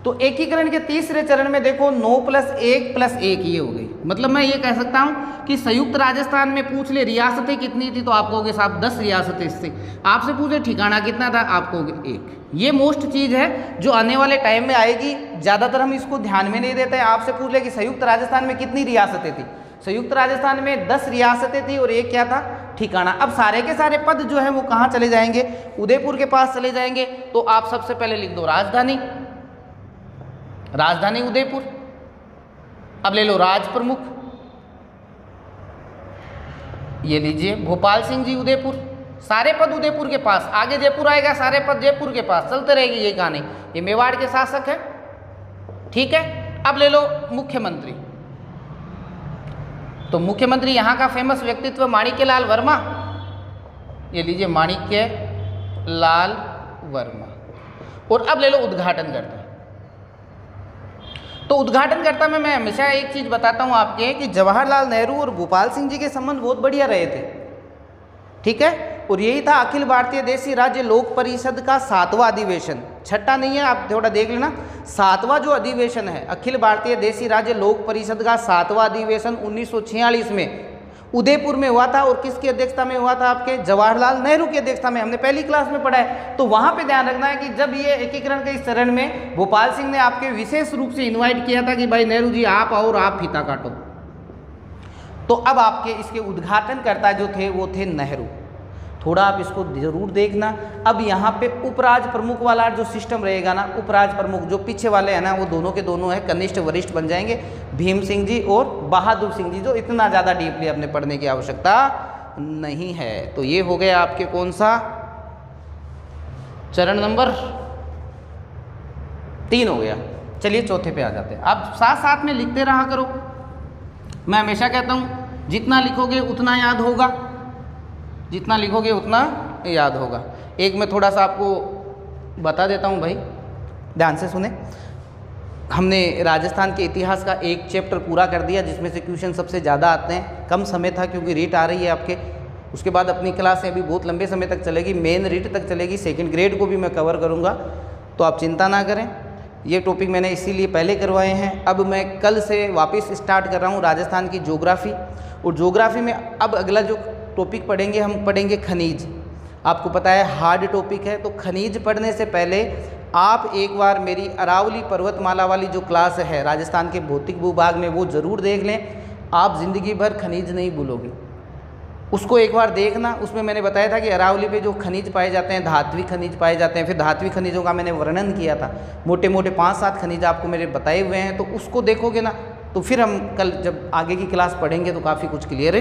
तो एकीकरण के तीसरे चरण में देखो 9+1+1 ये हो गई। मतलब मैं ये कह सकता हूँ कि संयुक्त राजस्थान में पूछ ले रियासतें कितनी थी, तो आप कहोगे साहब 10 रियासतें। इससे आपसे पूछे ठिकाना कितना था, आप कहोगे 1। ये मोस्ट चीज़ है जो आने वाले टाइम में आएगी, ज़्यादातर हम इसको ध्यान में नहीं देते हैं। आपसे पूछ ले कि संयुक्त राजस्थान में कितनी रियासतें थी, संयुक्त राजस्थान में 10 रियासतें थी और एक क्या था? ठिकाना। अब सारे के सारे पद जो है वो कहाँ चले जाएंगे? उदयपुर के पास चले जाएंगे। तो आप सबसे पहले लिख दो राजधानी, राजधानी उदयपुर। अब ले लो राज प्रमुख, ये लीजिए भोपाल सिंह जी उदयपुर। सारे पद उदयपुर के पास, आगे जयपुर आएगा, सारे पद जयपुर के पास, चलते रहेगी ये कहानी। ये मेवाड़ के शासक है। ठीक है। अब ले लो मुख्यमंत्री, तो मुख्यमंत्री यहाँ का फेमस व्यक्तित्व माणिक्यलाल वर्मा, ये लीजिए माणिक्यलाल वर्मा। और अब ले लो उद्घाटनकर्ता। तो उद्घाटनकर्ता में मैं हमेशा एक चीज़ बताता हूँ आपके कि जवाहरलाल नेहरू और भोपाल सिंह जी के संबंध बहुत बढ़िया रहे थे। ठीक है। और यही था अखिल भारतीय देशी राज्य लोक परिषद का 7वां अधिवेशन, छठा नहीं है, आप थोड़ा देख लेना। 7वां जो अधिवेशन है अखिल भारतीय देशी राज्य लोक परिषद का 7वां अधिवेशन 1946 में उदयपुर में हुआ था। और किसकी अध्यक्षता में हुआ था? आपके जवाहरलाल नेहरू की अध्यक्षता में। हमने पहली क्लास में पढ़ा है। तो वहाँ पे ध्यान रखना है कि जब ये एकीकरण के इस चरण में भोपाल सिंह ने आपके विशेष रूप से इन्वाइट किया था कि भाई नेहरू जी आप आओ और आप फीता काटो। तो अब आपके इसके उद्घाटनकर्ता जो थे वो थे नेहरू। थोड़ा आप इसको जरूर देखना। अब यहाँ पे उपराज प्रमुख वाला जो सिस्टम रहेगा ना, उपराज प्रमुख जो पीछे वाले हैं ना, वो दोनों के दोनों है कनिष्ठ वरिष्ठ बन जाएंगे, भीम सिंह जी और बहादुर सिंह जी, जो इतना ज़्यादा डीपली अपने पढ़ने की आवश्यकता नहीं है। तो ये हो गया आपके कौन सा? चरण नंबर 3 हो गया। चलिए चौथे पे आ जाते हैं। आप साथ साथ में लिखते रहा करो। मैं हमेशा कहता हूँ जितना लिखोगे उतना याद होगा, जितना लिखोगे उतना याद होगा। एक मैं थोड़ा सा आपको बता देता हूँ भाई, ध्यान से सुने। हमने राजस्थान के इतिहास का एक चैप्टर पूरा कर दिया जिसमें से क्वेश्चन सबसे ज़्यादा आते हैं। कम समय था क्योंकि रीट आ रही है आपके। उसके बाद अपनी क्लासें अभी बहुत लंबे समय तक चलेगी, मेन रीट तक चलेगी, सेकंड ग्रेड को भी मैं कवर करूँगा, तो आप चिंता ना करें। ये टॉपिक मैंने इसीलिए पहले करवाए हैं। अब मैं कल से वापस स्टार्ट कर रहा हूँ राजस्थान की ज्योग्राफी, और ज्योग्राफी में अब अगला जो टॉपिक पढ़ेंगे हम पढ़ेंगे खनिज। आपको पता है हार्ड टॉपिक है, तो खनिज पढ़ने से पहले आप एक बार मेरी अरावली पर्वतमाला वाली जो क्लास है राजस्थान के भौतिक भूभाग में वो ज़रूर देख लें। आप ज़िंदगी भर खनिज नहीं भूलोगे, उसको एक बार देखना। उसमें मैंने बताया था कि अरावली पे जो खनिज पाए जाते हैं, धात्विक खनिज पाए जाते हैं, फिर धात्विक खनिजों का मैंने वर्णन किया था। मोटे मोटे 5-7 खनिज आपको मेरे बताए हुए हैं, तो उसको देखोगे ना तो फिर हम कल जब आगे की क्लास पढ़ेंगे तो काफ़ी कुछ क्लियर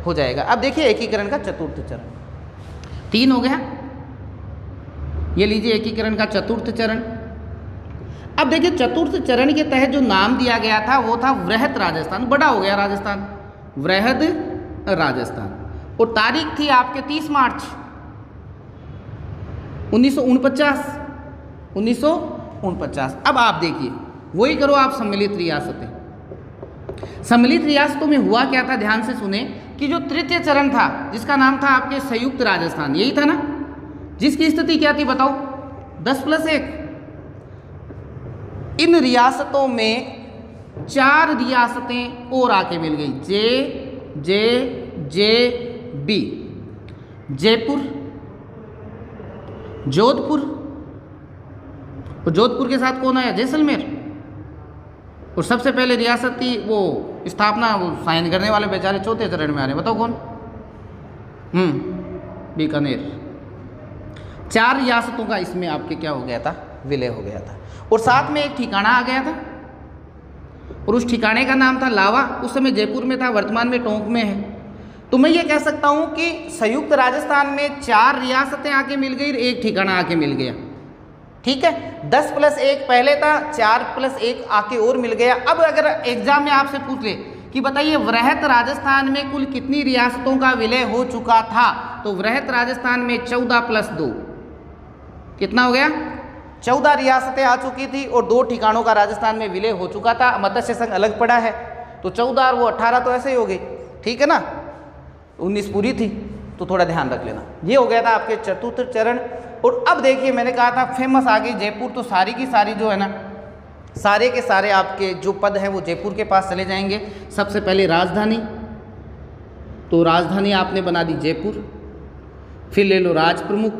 हो जाएगा। अब देखिए एकीकरण का चतुर्थ चरण 3 हो गया। ये लीजिए एकीकरण का चतुर्थ चरण। अब देखिए चतुर्थ चरण के तहत जो नाम दिया गया था वो था वृहत राजस्थान। बड़ा हो गया राजस्थान, वृहद राजस्थान। और तारीख थी आपके 30 मार्च 1949। अब आप देखिए वही करो आप, सम्मिलित रियासतें। सम्मिलित रियासतों में हुआ क्या था, ध्यान से सुने कि जो तृतीय चरण था जिसका नाम था आपके संयुक्त राजस्थान, यही था ना, जिसकी स्थिति क्या थी बताओ, 10+1। इन रियासतों में 4 रियासतें और आके मिल गई, जे बी, जयपुर, जोधपुर, और जोधपुर के साथ कौन आया, जैसलमेर। और सबसे पहले रियासत थी वो स्थापना, वो साइन करने वाले बेचारे चौथे चरण में आ रहे हैं, बताओ कौन, बीकानेर। 4 रियासतों का इसमें आपके क्या हो गया था, विलय हो गया था। और साथ में एक ठिकाना आ गया था, और उस ठिकाने का नाम था लावा। उस समय जयपुर में था, वर्तमान में टोंक में है। तो मैं ये कह सकता हूं कि संयुक्त राजस्थान में 4 रियासतें आके मिल गई, एक ठिकाना आके मिल गया। ठीक है, 10+1 पहले था, 4+1 आके और मिल गया। अब अगर एग्जाम में आपसे पूछ ले कि बताइए वृहत राजस्थान में कुल कितनी रियासतों का विलय हो चुका था, तो वृहत राजस्थान में 14+2 कितना हो गया, 14 रियासतें आ चुकी थी, और 2 ठिकानों का राजस्थान में विलय हो चुका था। मत्स्य संघ अलग पड़ा है, तो 14 और वो 18 तो ऐसे ही हो गई, ठीक है ना, 19 पूरी थी, तो थोड़ा ध्यान रख लेना। ये हो गया था आपके चतुर्थ चरण। और अब देखिए मैंने कहा था फेमस आ गई जयपुर, तो सारी की सारी जो है ना, सारे के सारे आपके जो पद हैं वो जयपुर के पास चले जाएंगे। सबसे पहले राजधानी, तो राजधानी आपने बना दी जयपुर। फिर ले लो राज प्रमुख,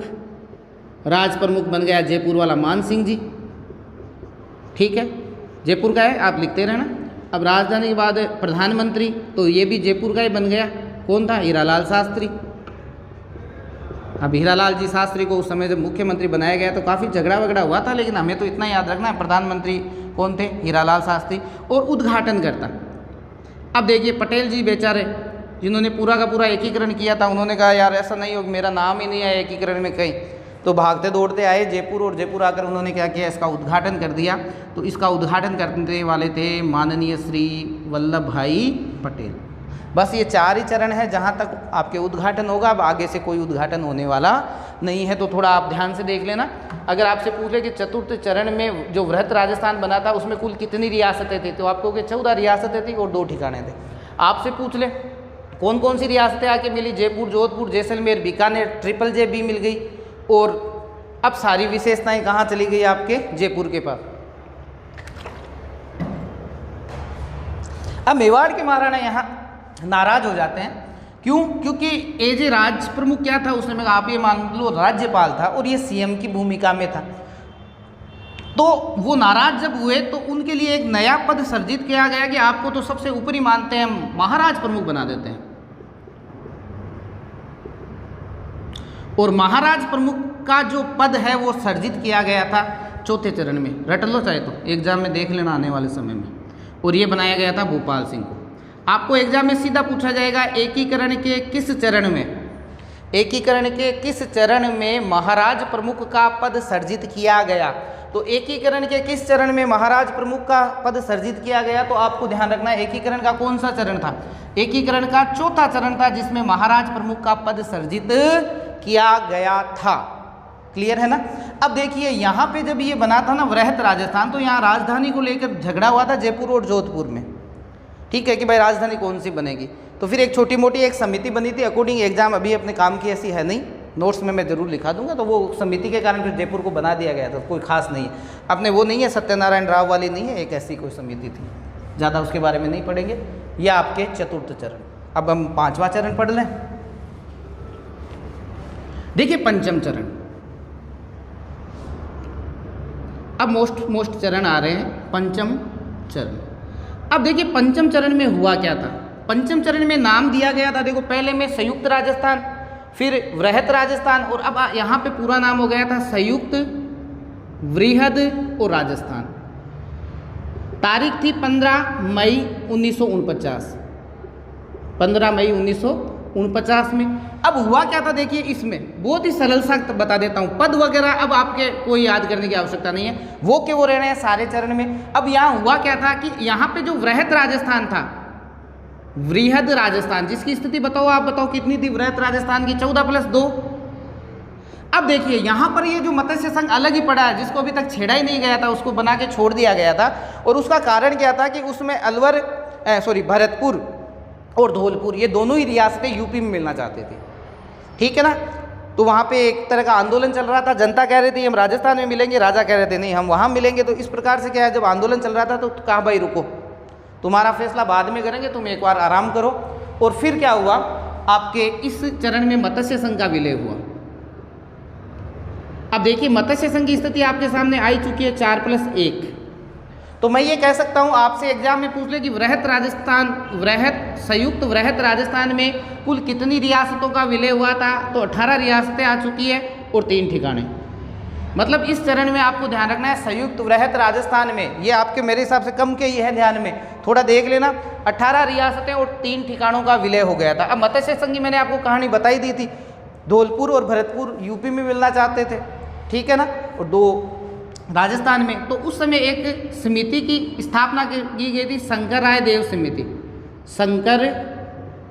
राज प्रमुख बन गया जयपुर वाला मान सिंह जी, ठीक है, जयपुर का है, आप लिखते रहना। अब राजधानी के बाद प्रधानमंत्री, तो ये भी जयपुर का ही बन गया, कौन था, हीरालाल शास्त्री। अब हीरालाल जी शास्त्री को उस समय जब मुख्यमंत्री बनाया गया तो काफ़ी झगड़ा वगड़ा हुआ था, लेकिन हमें तो इतना याद रखना है, प्रधानमंत्री कौन थे, हीरालाल शास्त्री। और उद्घाटन करता, अब देखिए पटेल जी बेचारे, जिन्होंने पूरा का पूरा एकीकरण किया था, उन्होंने कहा यार ऐसा नहीं हो, मेरा नाम ही नहीं आया एकीकरण में कहीं, तो भागते दौड़ते आए जयपुर, और जयपुर आकर उन्होंने क्या किया, इसका उद्घाटन कर दिया। तो इसका उद्घाटन करने वाले थे माननीय श्री वल्लभ भाई पटेल। बस ये 4 ही चरण है जहाँ तक आपके उद्घाटन होगा, अब आगे से कोई उद्घाटन होने वाला नहीं है, तो थोड़ा आप ध्यान से देख लेना। अगर आपसे पूछे कि चतुर्थ चरण में जो वृहत राजस्थान बना था उसमें कुल कितनी रियासतें थी, तो आपको 14 रियासतें थी और 2 ठिकाने थे। आपसे पूछ ले कौन कौन सी रियासतें आके मिली, जयपुर, जोधपुर, जैसलमेर, बीकानेर, JJB मिल गई, और अब सारी विशेषताएं कहाँ चली गई आपके जयपुर के पास। अब मेवाड़ के महाराणा यहाँ नाराज हो जाते हैं, क्यों, क्योंकि एज ए राज प्रमुख क्या था उसमें, आप ये मान लो राज्यपाल था, और ये CM की भूमिका में था। तो वो नाराज जब हुए तो उनके लिए एक नया पद सर्जित किया गया कि आपको तो सबसे ऊपरी मानते हैं, महाराज प्रमुख बना देते हैं। और महाराज प्रमुख का जो पद है वो सर्जित किया गया था चौथे चरण में, रट लो चाहे तो, एग्जाम में देख लेना आने वाले समय में। और ये बनाया गया था भोपाल सिंह को। आपको एग्जाम में सीधा पूछा जाएगा एकीकरण के किस चरण में, एकीकरण के किस चरण में महाराज प्रमुख का पद सर्जित किया गया? तो एकीकरण के किस चरण में महाराज प्रमुख का पद सर्जित किया गया? तो आपको ध्यान रखना है एकीकरण का कौन सा चरण था? एकीकरण का चौथा चरण था जिसमें महाराज प्रमुख का पद सर्जित किया गया था। क्लियर है ना? अब देखिए यहाँ पे जब ये बना था ना वृहत राजस्थान, तो यहाँ राजधानी को लेकर झगड़ा हुआ था जयपुर और जोधपुर में। ठीक है कि भाई राजधानी कौन सी बनेगी, तो फिर एक छोटी मोटी एक समिति बनी थी अकॉर्डिंग एग्जाम। अभी अपने काम की ऐसी है नहीं, नोट्स में मैं जरूर लिखा दूंगा। तो वो समिति के कारण फिर जयपुर को बना दिया गया था, कोई खास नहीं है। अपने वो नहीं है सत्यनारायण राव वाली नहीं है, एक ऐसी कोई समिति थी, ज़्यादा उसके बारे में नहीं पढ़ेंगे। यह आपके चतुर्थ चरण। अब हम पांचवा चरण पढ़ लें। देखिए पंचम चरण, अब मोस्ट चरण आ रहे हैं, पंचम चरण। अब देखिए पंचम चरण में हुआ क्या था। पंचम चरण में नाम दिया गया था, देखो पहले में संयुक्त राजस्थान, फिर वृहत राजस्थान, और अब यहाँ पे पूरा नाम हो गया था संयुक्त, वृहद और राजस्थान। तारीख थी 15 मई 1949, 15 मई 1949 में। अब हुआ क्या था देखिए, इसमें बहुत ही सरल सा बता देता हूँ। पद वगैरह अब आपके कोई याद करने की आवश्यकता नहीं है, वो के वो रहने हैं सारे चरण में। अब यहाँ हुआ क्या था कि यहाँ पे जो वृहत राजस्थान था, वृहद राजस्थान, जिसकी स्थिति बताओ, आप बताओ कितनी थी वृहत राजस्थान की? 14+2। अब देखिए यहाँ पर ये जो मत्स्य संघ अलग ही पड़ा है, जिसको अभी तक छेड़ा ही नहीं गया था, उसको बना के छोड़ दिया गया था। और उसका कारण क्या था कि उसमें अलवर भरतपुर और धौलपुर, ये दोनों ही रियासतें यूपी में मिलना चाहते थे। ठीक है ना? तो वहाँ पे एक तरह का आंदोलन चल रहा था। जनता कह रही थी हम राजस्थान में मिलेंगे, राजा कह रहे थे नहीं हम वहाँ मिलेंगे। तो इस प्रकार से क्या है, जब आंदोलन चल रहा था तो कहा भाई रुको, तुम्हारा फैसला बाद में करेंगे, तुम एक बार आराम करो। और फिर क्या हुआ, आपके इस चरण में मत्स्य संघ का विलय हुआ। अब देखिए मत्स्य संघ की स्थिति आपके सामने आई चुकी है 4+1। तो मैं ये कह सकता हूँ आपसे एग्जाम में पूछ ले कि संयुक्त वृहत राजस्थान में कुल कितनी रियासतों का विलय हुआ था? तो 18 रियासतें आ चुकी है और 3 ठिकाने। मतलब इस चरण में आपको ध्यान रखना है संयुक्त वृहत राजस्थान में, ये आपके मेरे हिसाब से कम के ही है, ध्यान में थोड़ा देख लेना। 18 रियासतें और 3 ठिकानों का विलय हो गया था। अब मत्स्य संघ की मैंने आपको कहानी बताई दी थी, धौलपुर और भरतपुर यूपी में मिलना चाहते थे, ठीक है ना, और 2 राजस्थान में। तो उस समय एक समिति की स्थापना की गई थी, शंकर राय देव समिति, शंकर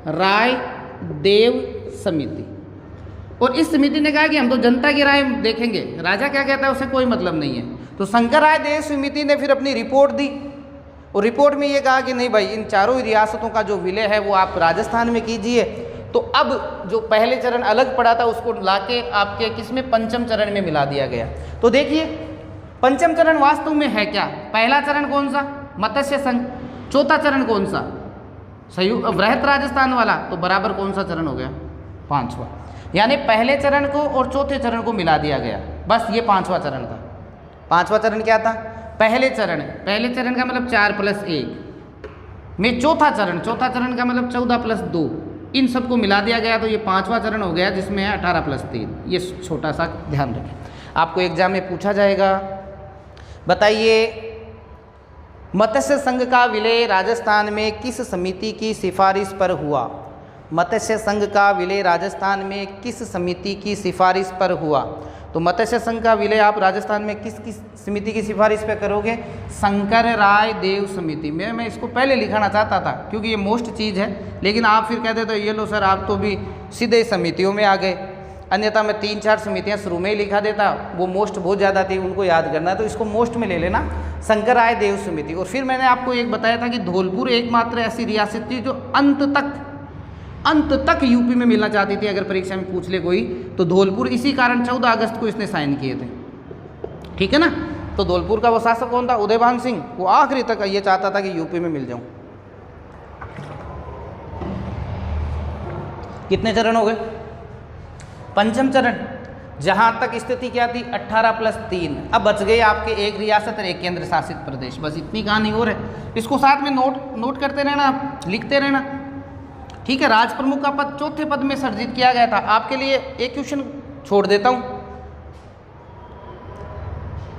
राय देव समिति। और इस समिति ने कहा कि हम तो जनता की राय देखेंगे, राजा क्या कहता है उससे कोई मतलब नहीं है। तो शंकर राय देव समिति ने फिर अपनी रिपोर्ट दी, और रिपोर्ट में ये कहा कि नहीं भाई, इन चारों रियासतों का जो विलय है वो आप राजस्थान में कीजिए। तो अब जो पहले चरण अलग पड़ा था उसको लाके आपके किसमें, पंचम चरण में मिला दिया गया। तो देखिए पंचम चरण वास्तव में है क्या? पहला चरण कौन सा? मत्स्य संघ। चौथा चरण कौन सा? संयुक्त वृहत राजस्थान वाला। तो बराबर कौन सा चरण हो गया? 5वां। यानी पहले चरण को और चौथे चरण को मिला दिया गया, बस ये 5वां चरण था। 5वां चरण क्या था? पहले चरण का मतलब 4+1 में चौथा चरण का मतलब 14+2, इन सबको मिला दिया गया। तो ये 5वां चरण हो गया जिसमें है 18+3। ये छोटा सा ध्यान रखें, आपको एग्जाम में पूछा जाएगा। बताइए मत्स्य संघ का विलय राजस्थान में किस समिति की सिफारिश पर हुआ? मत्स्य संघ का विलय राजस्थान में किस समिति की सिफारिश पर हुआ? तो मत्स्य संघ का विलय आप राजस्थान में किस समिति की सिफारिश पे करोगे? शंकर राय देव समिति। मैं इसको पहले लिखाना चाहता था क्योंकि ये मोस्ट चीज़ है, लेकिन आप फिर कहते तो ये लो सर आप तो भी सीधे समितियों में आ गए, अन्यथा मैं 3-4 समितियां शुरू में ही लिखा देता, वो मोस्ट बहुत ज़्यादा थी, उनको याद करना है, तो इसको मोस्ट में ले लेना, शंकर राय देव समिति। और फिर मैंने आपको एक बताया था कि धौलपुर एकमात्र ऐसी रियासत थी जो अंत तक यूपी में मिलना चाहती थी। अगर परीक्षा में पूछ ले कोई तो धौलपुर, इसी कारण 14 अगस्त को इसने साइन किए थे, ठीक है ना। तो धौलपुर का वो शासक कौन था? उदयभान सिंह। वो आखिरी तक ये चाहता था कि यूपी में मिल जाऊं। कितने चरण हो गए? पंचम चरण, जहां तक स्थिति क्या थी? 18+3। अब बच गए आपके एक रियासत और एक केंद्र शासित प्रदेश, बस इतनी कहानी और है। इसको साथ में नोट करते रहना, लिखते रहना, ठीक है। राज प्रमुख का पद चौथे पद में सर्जित किया गया था। आपके लिए एक क्वेश्चन छोड़ देता हूं,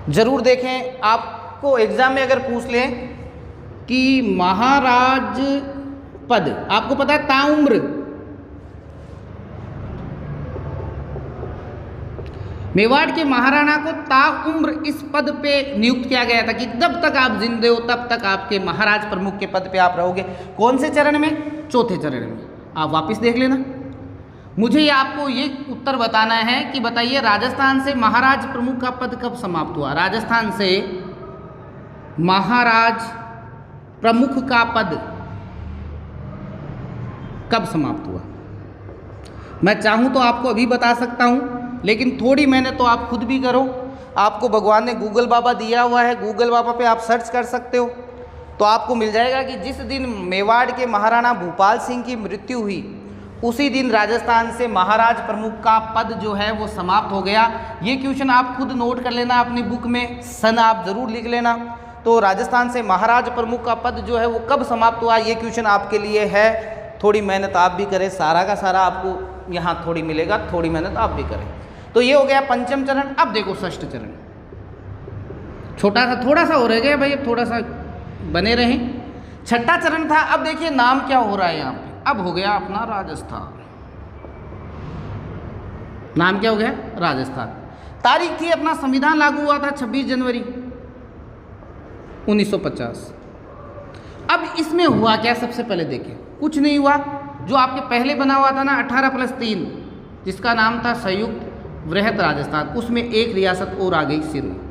जरूर देखें। आपको एग्जाम में अगर पूछ ले कि महाराज पद, आपको पता है ताउम्र, मेवाड़ के महाराणा को ताउम्र इस पद पे नियुक्त किया गया था कि जब तक आप जिंदे हो तब तक आपके महाराज प्रमुख के पद पे आप रहोगे। कौन से चरण में? चौथे चरण में। आप वापस देख लेना। मुझे ये आपको ये उत्तर बताना है कि बताइए राजस्थान से महाराज प्रमुख का पद कब समाप्त हुआ? राजस्थान से महाराज प्रमुख का पद कब समाप्त हुआ? मैं चाहूँ तो आपको अभी बता सकता हूँ, लेकिन थोड़ी मेहनत तो आप खुद भी करो। आपको भगवान ने गूगल बाबा दिया हुआ है, गूगल बाबा पे आप सर्च कर सकते हो तो आपको मिल जाएगा कि जिस दिन मेवाड़ के महाराणा भूपाल सिंह की मृत्यु हुई उसी दिन राजस्थान से महाराज प्रमुख का पद जो है वो समाप्त हो गया। ये क्वेश्चन आप खुद नोट कर लेना अपनी बुक में, सन आप ज़रूर लिख लेना। तो राजस्थान से महाराज प्रमुख का पद जो है वो कब समाप्त हुआ, ये क्वेश्चन आपके लिए है। थोड़ी मेहनत आप भी करें, सारा का सारा आपको यहाँ थोड़ी मिलेगा, थोड़ी मेहनत आप भी करें। तो ये हो गया पंचम चरण। अब देखो षष्ठ चरण, छोटा सा थोड़ा सा हो रह गया भाई, अब थोड़ा सा बने रहें। छठा चरण था। अब देखिए नाम क्या हो रहा है यहाँ पे, अब हो गया अपना राजस्थान। नाम क्या हो गया? राजस्थान। तारीख थी अपना संविधान लागू हुआ था 26 जनवरी 1950। अब इसमें हुआ क्या? सबसे पहले देखिए कुछ नहीं हुआ। जो आपके पहले बना हुआ था ना 18+3, जिसका नाम था संयुक्त वृहत राजस्थान, उसमें एक रियासत और आ गई, सिरोही।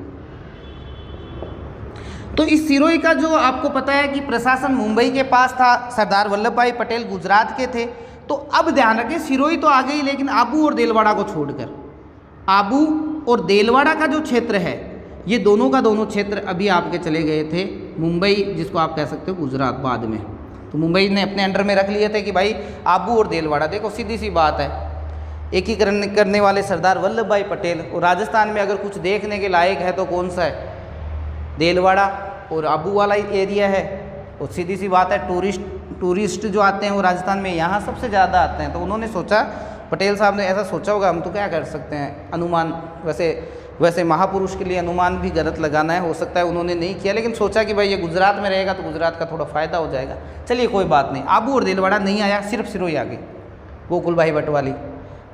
तो इस सिरोही का जो आपको पता है कि प्रशासन मुंबई के पास था, सरदार वल्लभ भाई पटेल गुजरात के थे। तो अब ध्यान रखें सिरोही तो आ गई, लेकिन आबू और देलवाड़ा को छोड़कर, आबू और देलवाड़ा का जो क्षेत्र है ये दोनों का दोनों क्षेत्र अभी आपके चले गए थे मुंबई, जिसको आप कह सकते हो गुजरात बाद में। तो मुंबई ने अपने अंडर में रख लिए थे कि भाई आबू और देलवाड़ा। देखो सीधी सी बात है, एकीकरण करने वाले सरदार वल्लभ भाई पटेल, और राजस्थान में अगर कुछ देखने के लायक है तो कौन सा है? देलवाड़ा और आबू वाला एरिया है। और सीधी सी बात है टूरिस्ट जो आते हैं वो राजस्थान में यहाँ सबसे ज़्यादा आते हैं। तो उन्होंने सोचा, पटेल साहब ने ऐसा सोचा होगा, हम तो क्या कर सकते हैं, अनुमान। वैसे महापुरुष के लिए अनुमान भी गलत लगाना है, हो सकता है उन्होंने नहीं किया, लेकिन सोचा कि भाई ये गुजरात में रहेगा तो गुजरात का थोड़ा फ़ायदा हो जाएगा। चलिए कोई बात नहीं, आबू और देलवाड़ा नहीं आया, सिर्फ सिरोही आ गई, गोकुल भाई बटवाली।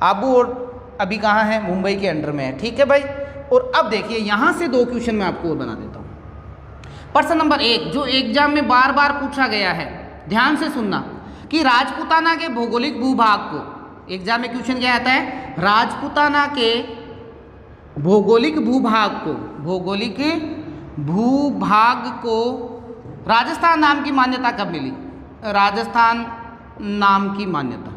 आबू और अभी कहाँ है? मुंबई के अंडर में है। ठीक है भाई। और अब देखिए यहाँ से दो क्वेश्चन मैं आपको और बना देता हूँ। प्रश्न नंबर 1 जो एग्जाम में बार बार पूछा गया है, ध्यान से सुनना, कि राजपूताना के भौगोलिक भूभाग को, एग्जाम में क्वेश्चन क्या आता है? राजपूताना के भौगोलिक भूभाग को राजस्थान नाम की मान्यता कब मिली? राजस्थान नाम की मान्यता,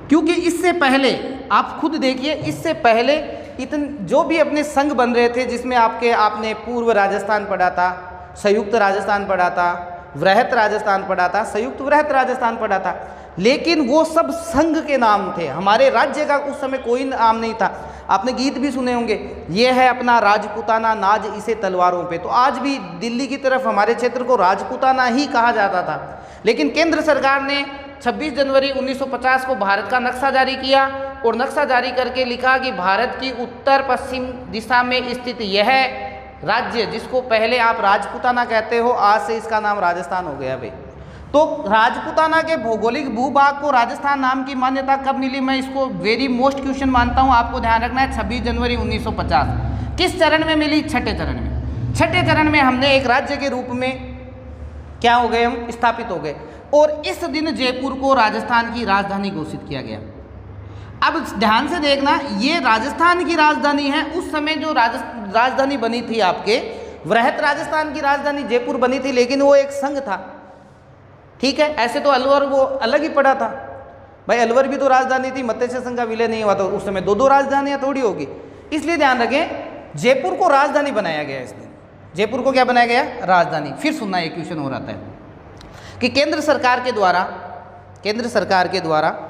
क्योंकि इससे पहले आप खुद देखिए, इससे पहले जो भी अपने संघ बन रहे थे, जिसमें आपने पूर्व राजस्थान पढ़ा था, संयुक्त राजस्थान पढ़ा था, वृहत राजस्थान पढ़ा था, संयुक्त वृहत राजस्थान पढ़ा था, लेकिन वो सब संघ के नाम थे। हमारे राज्य का उस समय कोई नाम नहीं था। आपने गीत भी सुने होंगे, ये है अपना राजपूताना नाज इसे तलवारों पे। तो आज भी दिल्ली की तरफ हमारे क्षेत्र को राजपूताना ही कहा जाता था। लेकिन केंद्र सरकार ने 26 जनवरी 1950 को भारत का नक्शा जारी किया, और नक्शा जारी करके लिखा कि भारत की उत्तर पश्चिम दिशा में स्थित यह राज्य, जिसको पहले आप राजपूताना कहते हो, आज से इसका नाम राजस्थान हो गया भाई। तो राजपूताना के भौगोलिक भूभाग को राजस्थान नाम की मान्यता कब मिली? मैं इसको वेरी मोस्ट क्वेश्चन मानता हूं, आपको ध्यान रखना है। 26 जनवरी 1950। किस चरण में मिली? छठे चरण में। छठे चरण में हमने एक राज्य के रूप में क्या हो गए? हम स्थापित हो गए। और इस दिन जयपुर को राजस्थान की राजधानी घोषित किया गया। अब ध्यान से देखना, ये राजस्थान की राजधानी है। उस समय जो राजधानी बनी थी आपके, वृहत राजस्थान की राजधानी जयपुर बनी थी, लेकिन वो एक संघ था। ठीक है, ऐसे तो अलवर वो अलग ही पड़ा था भाई, अलवर भी तो राजधानी थी, मत्स्य संघ का विलय नहीं हुआ, तो उस समय दो राजधानियां थोड़ी होगी। इसलिए ध्यान रखें, जयपुर को राजधानी बनाया गया इस दिन। जयपुर को क्या बनाया गया? राजधानी। फिर सुनना, एक क्वेश्चन हो रहा है कि केंद्र सरकार के द्वारा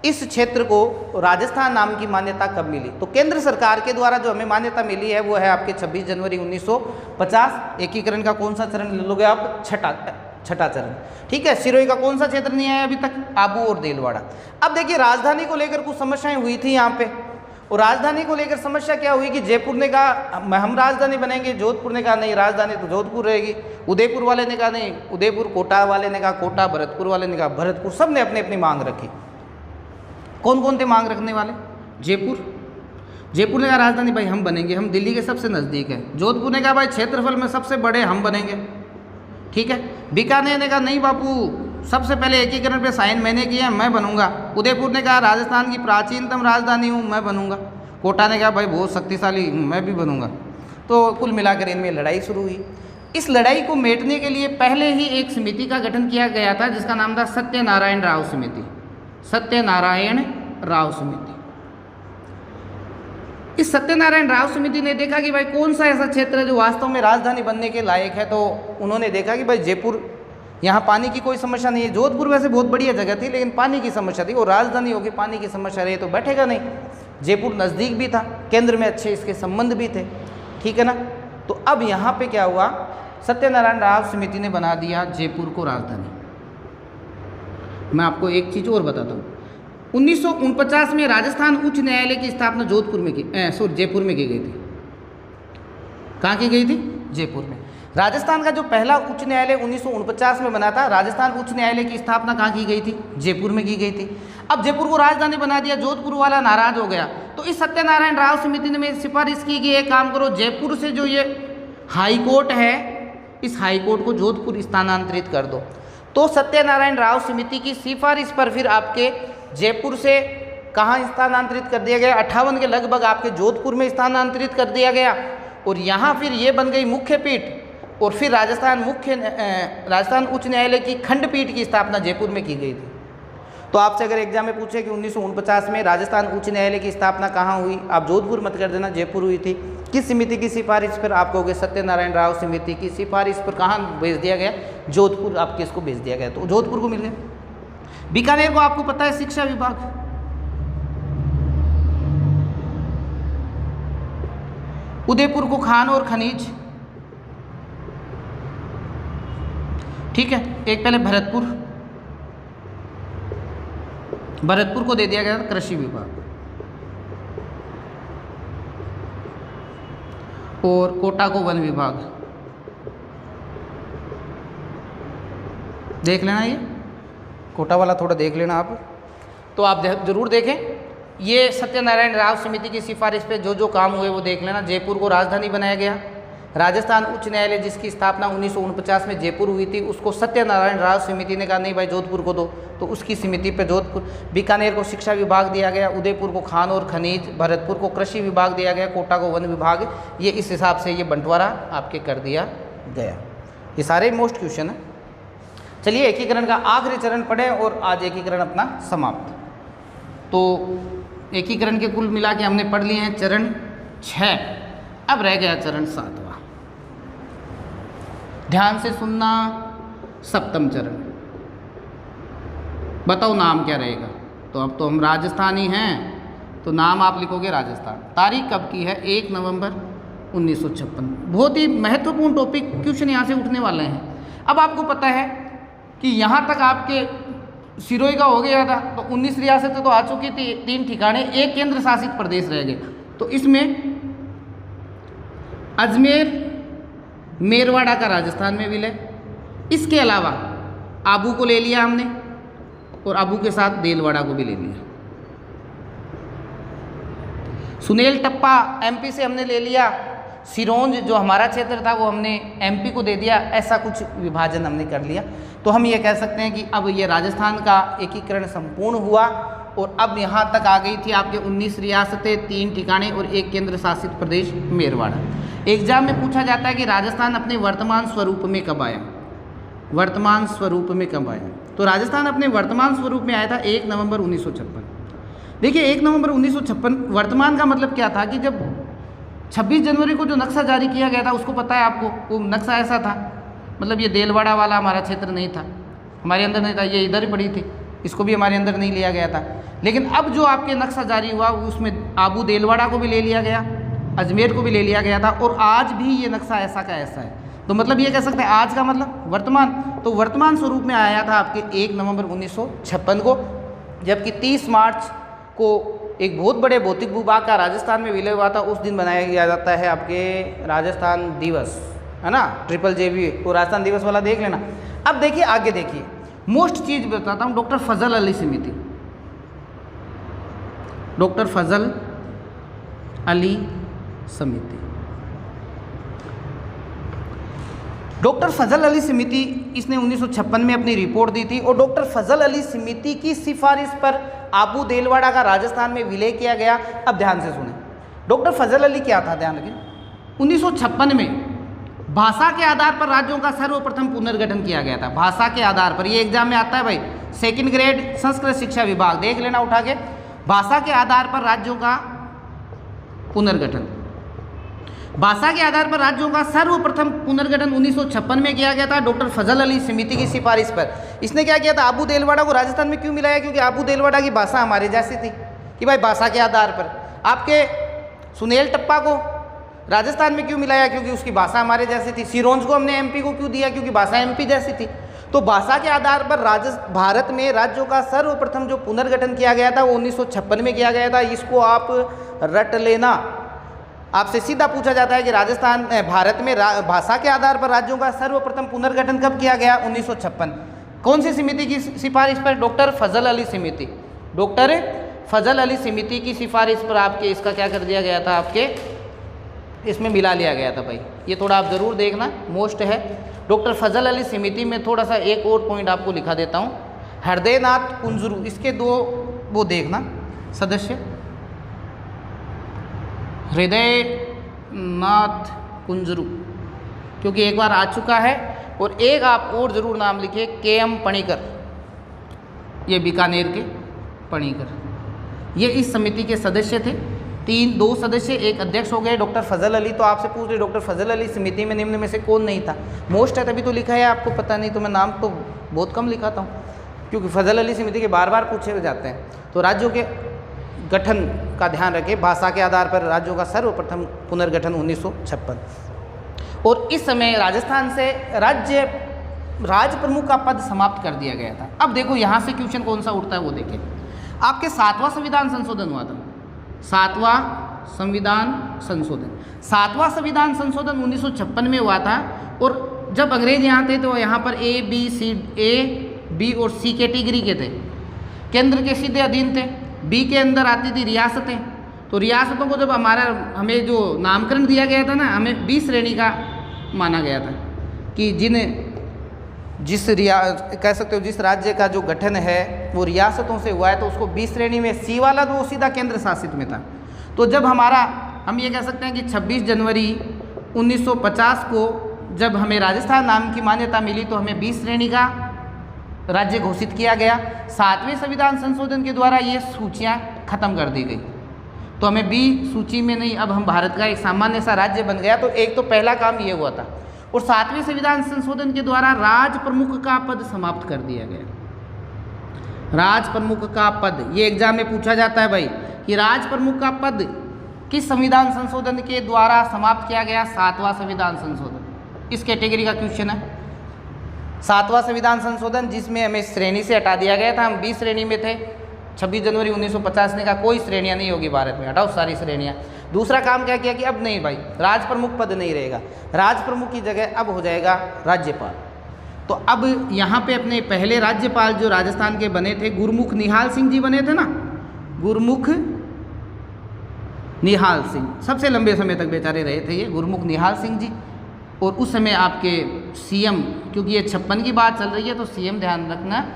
इस क्षेत्र को राजस्थान नाम की मान्यता कब मिली? तो केंद्र सरकार के द्वारा जो हमें मान्यता मिली है वो है आपके 26 जनवरी 1950। एकीकरण का कौन सा चरण ले लोगे आप? छठा चरण। ठीक है। सिरोही का कौन सा क्षेत्र नहीं आया अभी तक? आबू और देलवाड़ा। अब देखिए राजधानी को लेकर कुछ समस्याएं हुई थी यहाँ पे, और राजधानी को लेकर समस्या क्या हुई कि जयपुर ने कहा हम राजधानी बनेंगे, जोधपुर ने कहा नहीं राजधानी तो जोधपुर रहेगी, उदयपुर वाले ने कहा नहीं उदयपुर, कोटा वाले ने कहा कोटा, भरतपुर वाले ने कहा भरतपुर। सब ने अपनी अपनी मांग रखी। कौन कौन थे मांग रखने वाले? जयपुर, जयपुर ने कहा राजधानी भाई हम बनेंगे, हम दिल्ली के सबसे नज़दीक है। जोधपुर ने कहा भाई क्षेत्रफल में सबसे बड़े हम बनेंगे, ठीक है। बीकानेर ने कहा नहीं बापू, सबसे पहले एकीकरण पे साइन मैंने किया, मैं बनूंगा। उदयपुर ने कहा राजस्थान की प्राचीनतम राजधानी हूँ, मैं बनूंगा। कोटा ने कहा भाई बहुत शक्तिशाली हूँ, मैं भी बनूंगा। तो कुल मिलाकर इनमें लड़ाई शुरू हुई। इस लड़ाई को मेटने के लिए पहले ही एक समिति का गठन किया गया था जिसका नाम था सत्यनारायण राव समिति। सत्यनारायण राव समिति। इस सत्यनारायण राव समिति ने देखा कि भाई कौन सा ऐसा क्षेत्र है जो वास्तव में राजधानी बनने के लायक है। तो उन्होंने देखा कि भाई जयपुर, यहाँ पानी की कोई समस्या नहीं है। जोधपुर वैसे बहुत बढ़िया जगह थी लेकिन पानी की समस्या थी, और राजधानी होगी, पानी की समस्या रही तो बैठेगा नहीं। जयपुर नज़दीक भी था, केंद्र में अच्छे इसके संबंध भी थे, ठीक है ना। तो अब यहाँ पे क्या हुआ, सत्यनारायण राव समिति ने बना दिया जयपुर को राजधानी। मैं आपको एक चीज़ और बताता हूँ। 1949 में राजस्थान उच्च न्यायालय की स्थापना जयपुर में की गई थी। कहाँ की गई थी? जयपुर में। राजस्थान का जो पहला उच्च न्यायालय 1949 में बना था, राजस्थान उच्च न्यायालय की स्थापना कहाँ की गई थी? जयपुर में की गई थी। अब जयपुर को राजधानी बना दिया, जोधपुर वाला नाराज हो गया। तो इस सत्यनारायण राव समिति ने सिफारिश की कि एक काम करो, जयपुर से जो ये हाई कोर्ट है, इस हाई कोर्ट को जोधपुर स्थानांतरित कर दो। तो सत्यनारायण राव समिति की सिफारिश पर फिर आपके जयपुर से कहाँ स्थानांतरित कर दिया गया? 58 के लगभग आपके जोधपुर में स्थानांतरित कर दिया गया। और यहाँ फिर ये बन गई मुख्य पीठ, और फिर राजस्थान उच्च न्यायालय की खंडपीठ की स्थापना जयपुर में की गई थी। तो आपसे अगर एग्जाम में पूछे कि 1949 में राजस्थान उच्च न्यायालय की स्थापना कहाँ हुई, आप जोधपुर मत कर देना, जयपुर हुई थी। किस समिति की सिफारिश पर? आप कहोगे सत्यनारायण राव समिति की सिफारिश पर। कहाँ भेज दिया गया? जोधपुर आपके इसको भेज दिया गया, तो जोधपुर को मिल गया। बीकानेर को आपको पता है शिक्षा विभाग, उदयपुर को खान और खनिज, ठीक है। एक पहले भरतपुर को दे दिया गया कृषि विभाग, और कोटा को वन विभाग। देख लेना, ये कोटा वाला थोड़ा देख लेना आप। तो आप जरूर देखें, ये सत्यनारायण राव समिति की सिफारिश पे जो जो काम हुए वो देख लेना। जयपुर को राजधानी बनाया गया। राजस्थान उच्च न्यायालय जिसकी स्थापना 1949 में जयपुर हुई थी, उसको सत्यनारायण राव समिति ने कहा नहीं भाई जोधपुर को दो, तो उसकी समिति पे जोधपुर। बीकानेर को शिक्षा विभाग दिया गया, उदयपुर को खान और खनिज, भरतपुर को कृषि विभाग दिया गया, कोटा को वन विभाग। ये इस हिसाब से ये बंटवारा आपके कर दिया गया। ये सारे मोस्ट क्वेश्चन है। चलिए एकीकरण का आखिरी चरण पढ़ें और आज एकीकरण अपना समाप्त। तो एकीकरण के कुल मिला के हमने पढ़ लिए हैं चरण 6, अब रह गया चरण 7वां। ध्यान से सुनना, सप्तम चरण। बताओ नाम क्या रहेगा? तो अब तो हम राजस्थानी हैं, तो नाम आप लिखोगे राजस्थान। तारीख कब की है? 1 नवंबर 1956। बहुत ही महत्वपूर्ण टॉपिक क्वेश्चन यहाँ से उठने वाले हैं। अब आपको पता है कि यहाँ तक आपके सिरोही का हो गया था, तो 19 रियासतें तो आ चुकी थी, 3 ठिकाने, 1 केंद्र शासित प्रदेश रह गए। तो इसमें अजमेर मेरवाड़ा का राजस्थान में विलय, इसके अलावा आबू को ले लिया हमने, और आबू के साथ देलवाड़ा को भी ले लिया। सुनेल टप्पा एमपी से हमने ले लिया, सिरोंज जो हमारा क्षेत्र था वो हमने एमपी को दे दिया। ऐसा कुछ विभाजन हमने कर लिया। तो हम ये कह सकते हैं कि अब ये राजस्थान का एकीकरण संपूर्ण हुआ, और अब यहाँ तक आ गई थी आपके 19 रियासतें, 3 ठिकाने और 1 केंद्र शासित प्रदेश मेरवाड़ा। एग्जाम में पूछा जाता है कि राजस्थान अपने वर्तमान स्वरूप में कब आया? वर्तमान स्वरूप में कब आया? तो राजस्थान अपने वर्तमान स्वरूप में आया था 1 नवंबर 1956। देखिए 1 नवंबर 1956 वर्तमान का मतलब क्या था कि जब 26 जनवरी को जो नक्शा जारी किया गया था, उसको पता है आपको, वो नक्शा ऐसा था, मतलब ये देलवाड़ा वाला हमारा क्षेत्र नहीं था, हमारे अंदर नहीं था, ये इधर ही पड़ी थी, इसको भी हमारे अंदर नहीं लिया गया था। लेकिन अब जो आपके नक्शा जारी हुआ उसमें आबू देलवाड़ा को भी ले लिया गया, अजमेर को भी ले लिया गया था, और आज भी ये नक्शा ऐसा का ऐसा है। तो मतलब ये कह सकते हैं आज का मतलब वर्तमान। तो वर्तमान स्वरूप में आया था आपके 1 नवंबर 1956 को, जबकि 30 मार्च को एक बहुत बड़े भौतिक भूभाग का राजस्थान में विलय हुआ था। उस दिन बनाया जाता है आपके राजस्थान दिवस, है ना, JJB। तो राजस्थान दिवस वाला देख लेना। अब देखिए आगे, देखिए मोस्ट चीज बताता हूँ। डॉक्टर फजल अली समिति, डॉक्टर फजल अली समिति। डॉक्टर फजल अली समिति, इसने 1956 में अपनी रिपोर्ट दी थी और डॉक्टर फजल अली समिति की सिफारिश पर आबू देलवाड़ा का राजस्थान में विलय किया गया। अब ध्यान से सुने, डॉक्टर फजल अली क्या था, ध्यान रखें। 1956 में भाषा के आधार पर राज्यों का सर्वप्रथम पुनर्गठन किया गया था। भाषा के आधार पर, ये एग्जाम में आता है भाई, सेकंड ग्रेड संस्कृत शिक्षा विभाग, देख लेना उठा के। भाषा के आधार पर राज्यों का पुनर्गठन, भाषा के आधार पर राज्यों का सर्वप्रथम पुनर्गठन 1956 में किया गया था डॉक्टर फजल अली समिति की सिफारिश पर। इसने क्या किया था, आबू देलवाड़ा को राजस्थान में क्यों मिलाया, क्योंकि आबू देलवाड़ा की भाषा हमारे जैसी थी कि भाई भाषा के आधार पर। आपके सुनील टप्पा को राजस्थान में क्यों मिलाया, क्योंकि उसकी भाषा हमारे जैसी थी। सिरोंज को हमने एमपी को क्यों दिया, क्योंकि भाषा एमपी जैसी थी। तो भाषा के आधार पर भारत में राज्यों का सर्वप्रथम जो पुनर्गठन किया गया था वो 1956 में किया गया था। इसको आप रट लेना। आपसे सीधा पूछा जाता है कि राजस्थान भारत में भाषा के आधार पर राज्यों का सर्वप्रथम पुनर्गठन कब किया गया, 1956। कौन सी समिति की सिफारिश पर, डॉक्टर फजल अली समिति। डॉक्टर फजल अली समिति की सिफारिश पर आपके इसका क्या कर दिया गया था, आपके इसमें मिला लिया गया था भाई। ये थोड़ा आप ज़रूर देखना, मोस्ट है। डॉक्टर फजल अली समिति में थोड़ा सा एक और पॉइंट आपको लिखा देता हूँ, हृदयनाथ कुंजरू, इसके दो वो देखना सदस्य, हृदयनाथ कुंजरू, क्योंकि एक बार आ चुका है। और एक आप और ज़रूर नाम लिखिए, के.एम. पणिकर, ये बीकानेर के पणिकर, ये इस समिति के सदस्य थे। दो सदस्य, एक अध्यक्ष हो गए। डॉक्टर फजल अली, तो आपसे पूछ रहे डॉक्टर फजल अली समिति में निम्न में से कौन नहीं था। मोस्ट है तभी तो लिखा है, आपको पता नहीं तो मैं नाम तो बहुत कम लिखाता हूँ, क्योंकि फजल अली समिति के बार बार पूछे जाते हैं। तो राज्यों के गठन का ध्यान रखें, भाषा के आधार पर राज्यों का सर्वप्रथम पुनर्गठन 1956। और इस समय राजस्थान से राज प्रमुख का पद समाप्त कर दिया गया था। अब देखो यहाँ से क्वेश्चन कौन सा उठता है वो देखें। आपके 7वां संविधान संशोधन हुआ था, 7वां संविधान संशोधन। 7वां संविधान संशोधन 1956 में हुआ था। और जब अंग्रेज यहाँ थे तो यहाँ पर ए बी और सी कैटेगरी के थे, केंद्र के सीधे अधीन थे। बी के अंदर आती थी रियासतें। तो रियासतों को जब हमें जो नामकरण दिया गया था ना, हमें 20 श्रेणी का माना गया था कि कह सकते हो जिस राज्य का जो गठन है वो रियासतों से हुआ है, तो उसको 20 श्रेणी में, सी वाला तो वो सीधा केंद्र शासित में था। तो जब हम ये कह सकते हैं कि 26 जनवरी 1950 को जब हमें राजस्थान नाम की मान्यता मिली तो हमें 20 श्रेणी का राज्य घोषित किया गया। 7वें संविधान संशोधन के द्वारा ये सूचियाँ खत्म कर दी गई, तो हमें बी सूची में नहीं, अब हम भारत का एक सामान्य सा राज्य बन गया। तो एक तो पहला काम ये हुआ था। और 7वें संविधान संशोधन के द्वारा राज प्रमुख का पद समाप्त कर दिया गया। राज प्रमुख का पद, ये एग्जाम में पूछा जाता है भाई कि राज प्रमुख का पद किस संविधान संशोधन के द्वारा समाप्त किया गया, 7वां संविधान संशोधन। इस कैटेगरी का क्वेश्चन है। 7वां संविधान संशोधन जिसमें हमें श्रेणी से हटा दिया गया था, हम 20 श्रेणी में थे। 26 जनवरी 1950 ने कहा कोई श्रेणियाँ नहीं होगी भारत में, हटाओ सारी श्रेणियाँ। दूसरा काम क्या किया कि अब नहीं भाई, राज प्रमुख पद नहीं रहेगा, राज प्रमुख की जगह अब हो जाएगा राज्यपाल। तो अब यहाँ पे अपने पहले राज्यपाल जो राजस्थान के बने थे, गुरमुख निहाल सिंह जी बने थे ना, गुरमुख निहाल सिंह, सबसे लंबे समय तक बेचारे रहे थे ये गुरमुख निहाल सिंह जी। और उस समय आपके सीएम, क्योंकि ये 56 की बात चल रही है तो सीएम ध्यान रखना,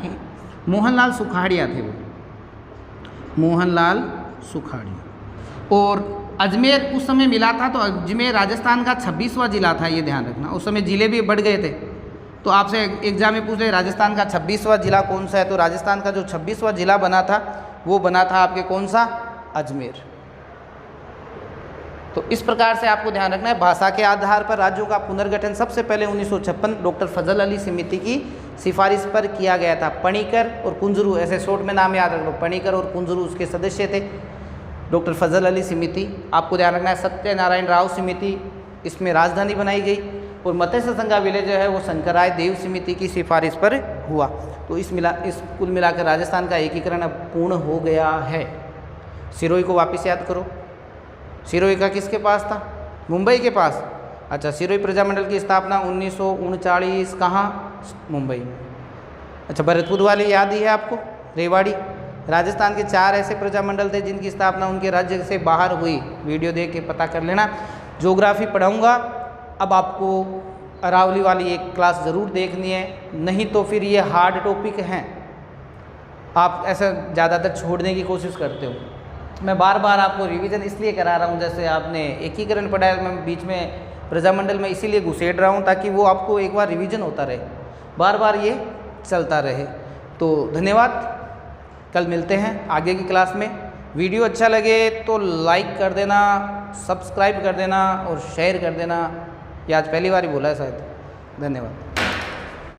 मोहनलाल सुखाड़िया थे वो, मोहनलाल सुखाड़िया। और अजमेर उस समय मिला था, तो अजमेर राजस्थान का 26वां जिला था, ये ध्यान रखना। उस समय जिले भी बढ़ गए थे, तो आपसे एग्जाम में पूछ रहे राजस्थान का 26वां जिला कौन सा है, तो राजस्थान का जो 26वां जिला बना था वो बना था आपके कौन सा, अजमेर। तो इस प्रकार से आपको ध्यान रखना है, भाषा के आधार पर राज्यों का पुनर्गठन सबसे पहले 1956 डॉक्टर फजल अली समिति की सिफारिश पर किया गया था। पणिकर और कुंजरू, ऐसे शॉर्ट में नाम याद रख लो, पणिकर और कुंजरू उसके सदस्य थे। डॉक्टर फजल अली समिति, आपको ध्यान रखना है, सत्यनारायण राव समिति, इसमें राजधानी बनाई गई। और मत्स्य संघा विलय जो है वो शंकराय देव समिति की सिफारिश पर हुआ। तो इस कुल मिलाकर राजस्थान का एकीकरण अब पूर्ण हो गया है। सिरोही को वापस याद करो, सिरोही का किसके पास था, मुंबई के पास। अच्छा, सिरोही प्रजामंडल की स्थापना 1939 कहाँ, मुंबई में। अच्छा, भरतपुर वाली याद ही है आपको, रेवाड़ी, राजस्थान के 4 ऐसे प्रजामंडल थे जिनकी स्थापना उनके राज्य से बाहर हुई। वीडियो देख के पता कर लेना। ज्योग्राफी पढ़ाऊँगा। अब आपको अरावली वाली एक क्लास ज़रूर देखनी है, नहीं तो फिर ये हार्ड टॉपिक हैं, आप ऐसा ज़्यादातर छोड़ने की कोशिश करते हो। मैं बार बार आपको रिवीजन इसलिए करा रहा हूँ, जैसे आपने एकीकरण पढ़ा है, मैं बीच में प्रजामंडल में इसीलिए घुसेड़ रहा हूँ ताकि वो आपको एक बार रिवीजन होता रहे, बार बार ये चलता रहे। तो धन्यवाद, कल मिलते हैं आगे की क्लास में। वीडियो अच्छा लगे तो लाइक कर देना, सब्सक्राइब कर देना और शेयर कर देना। ये आज पहली बार ही बोला है शायद। धन्यवाद।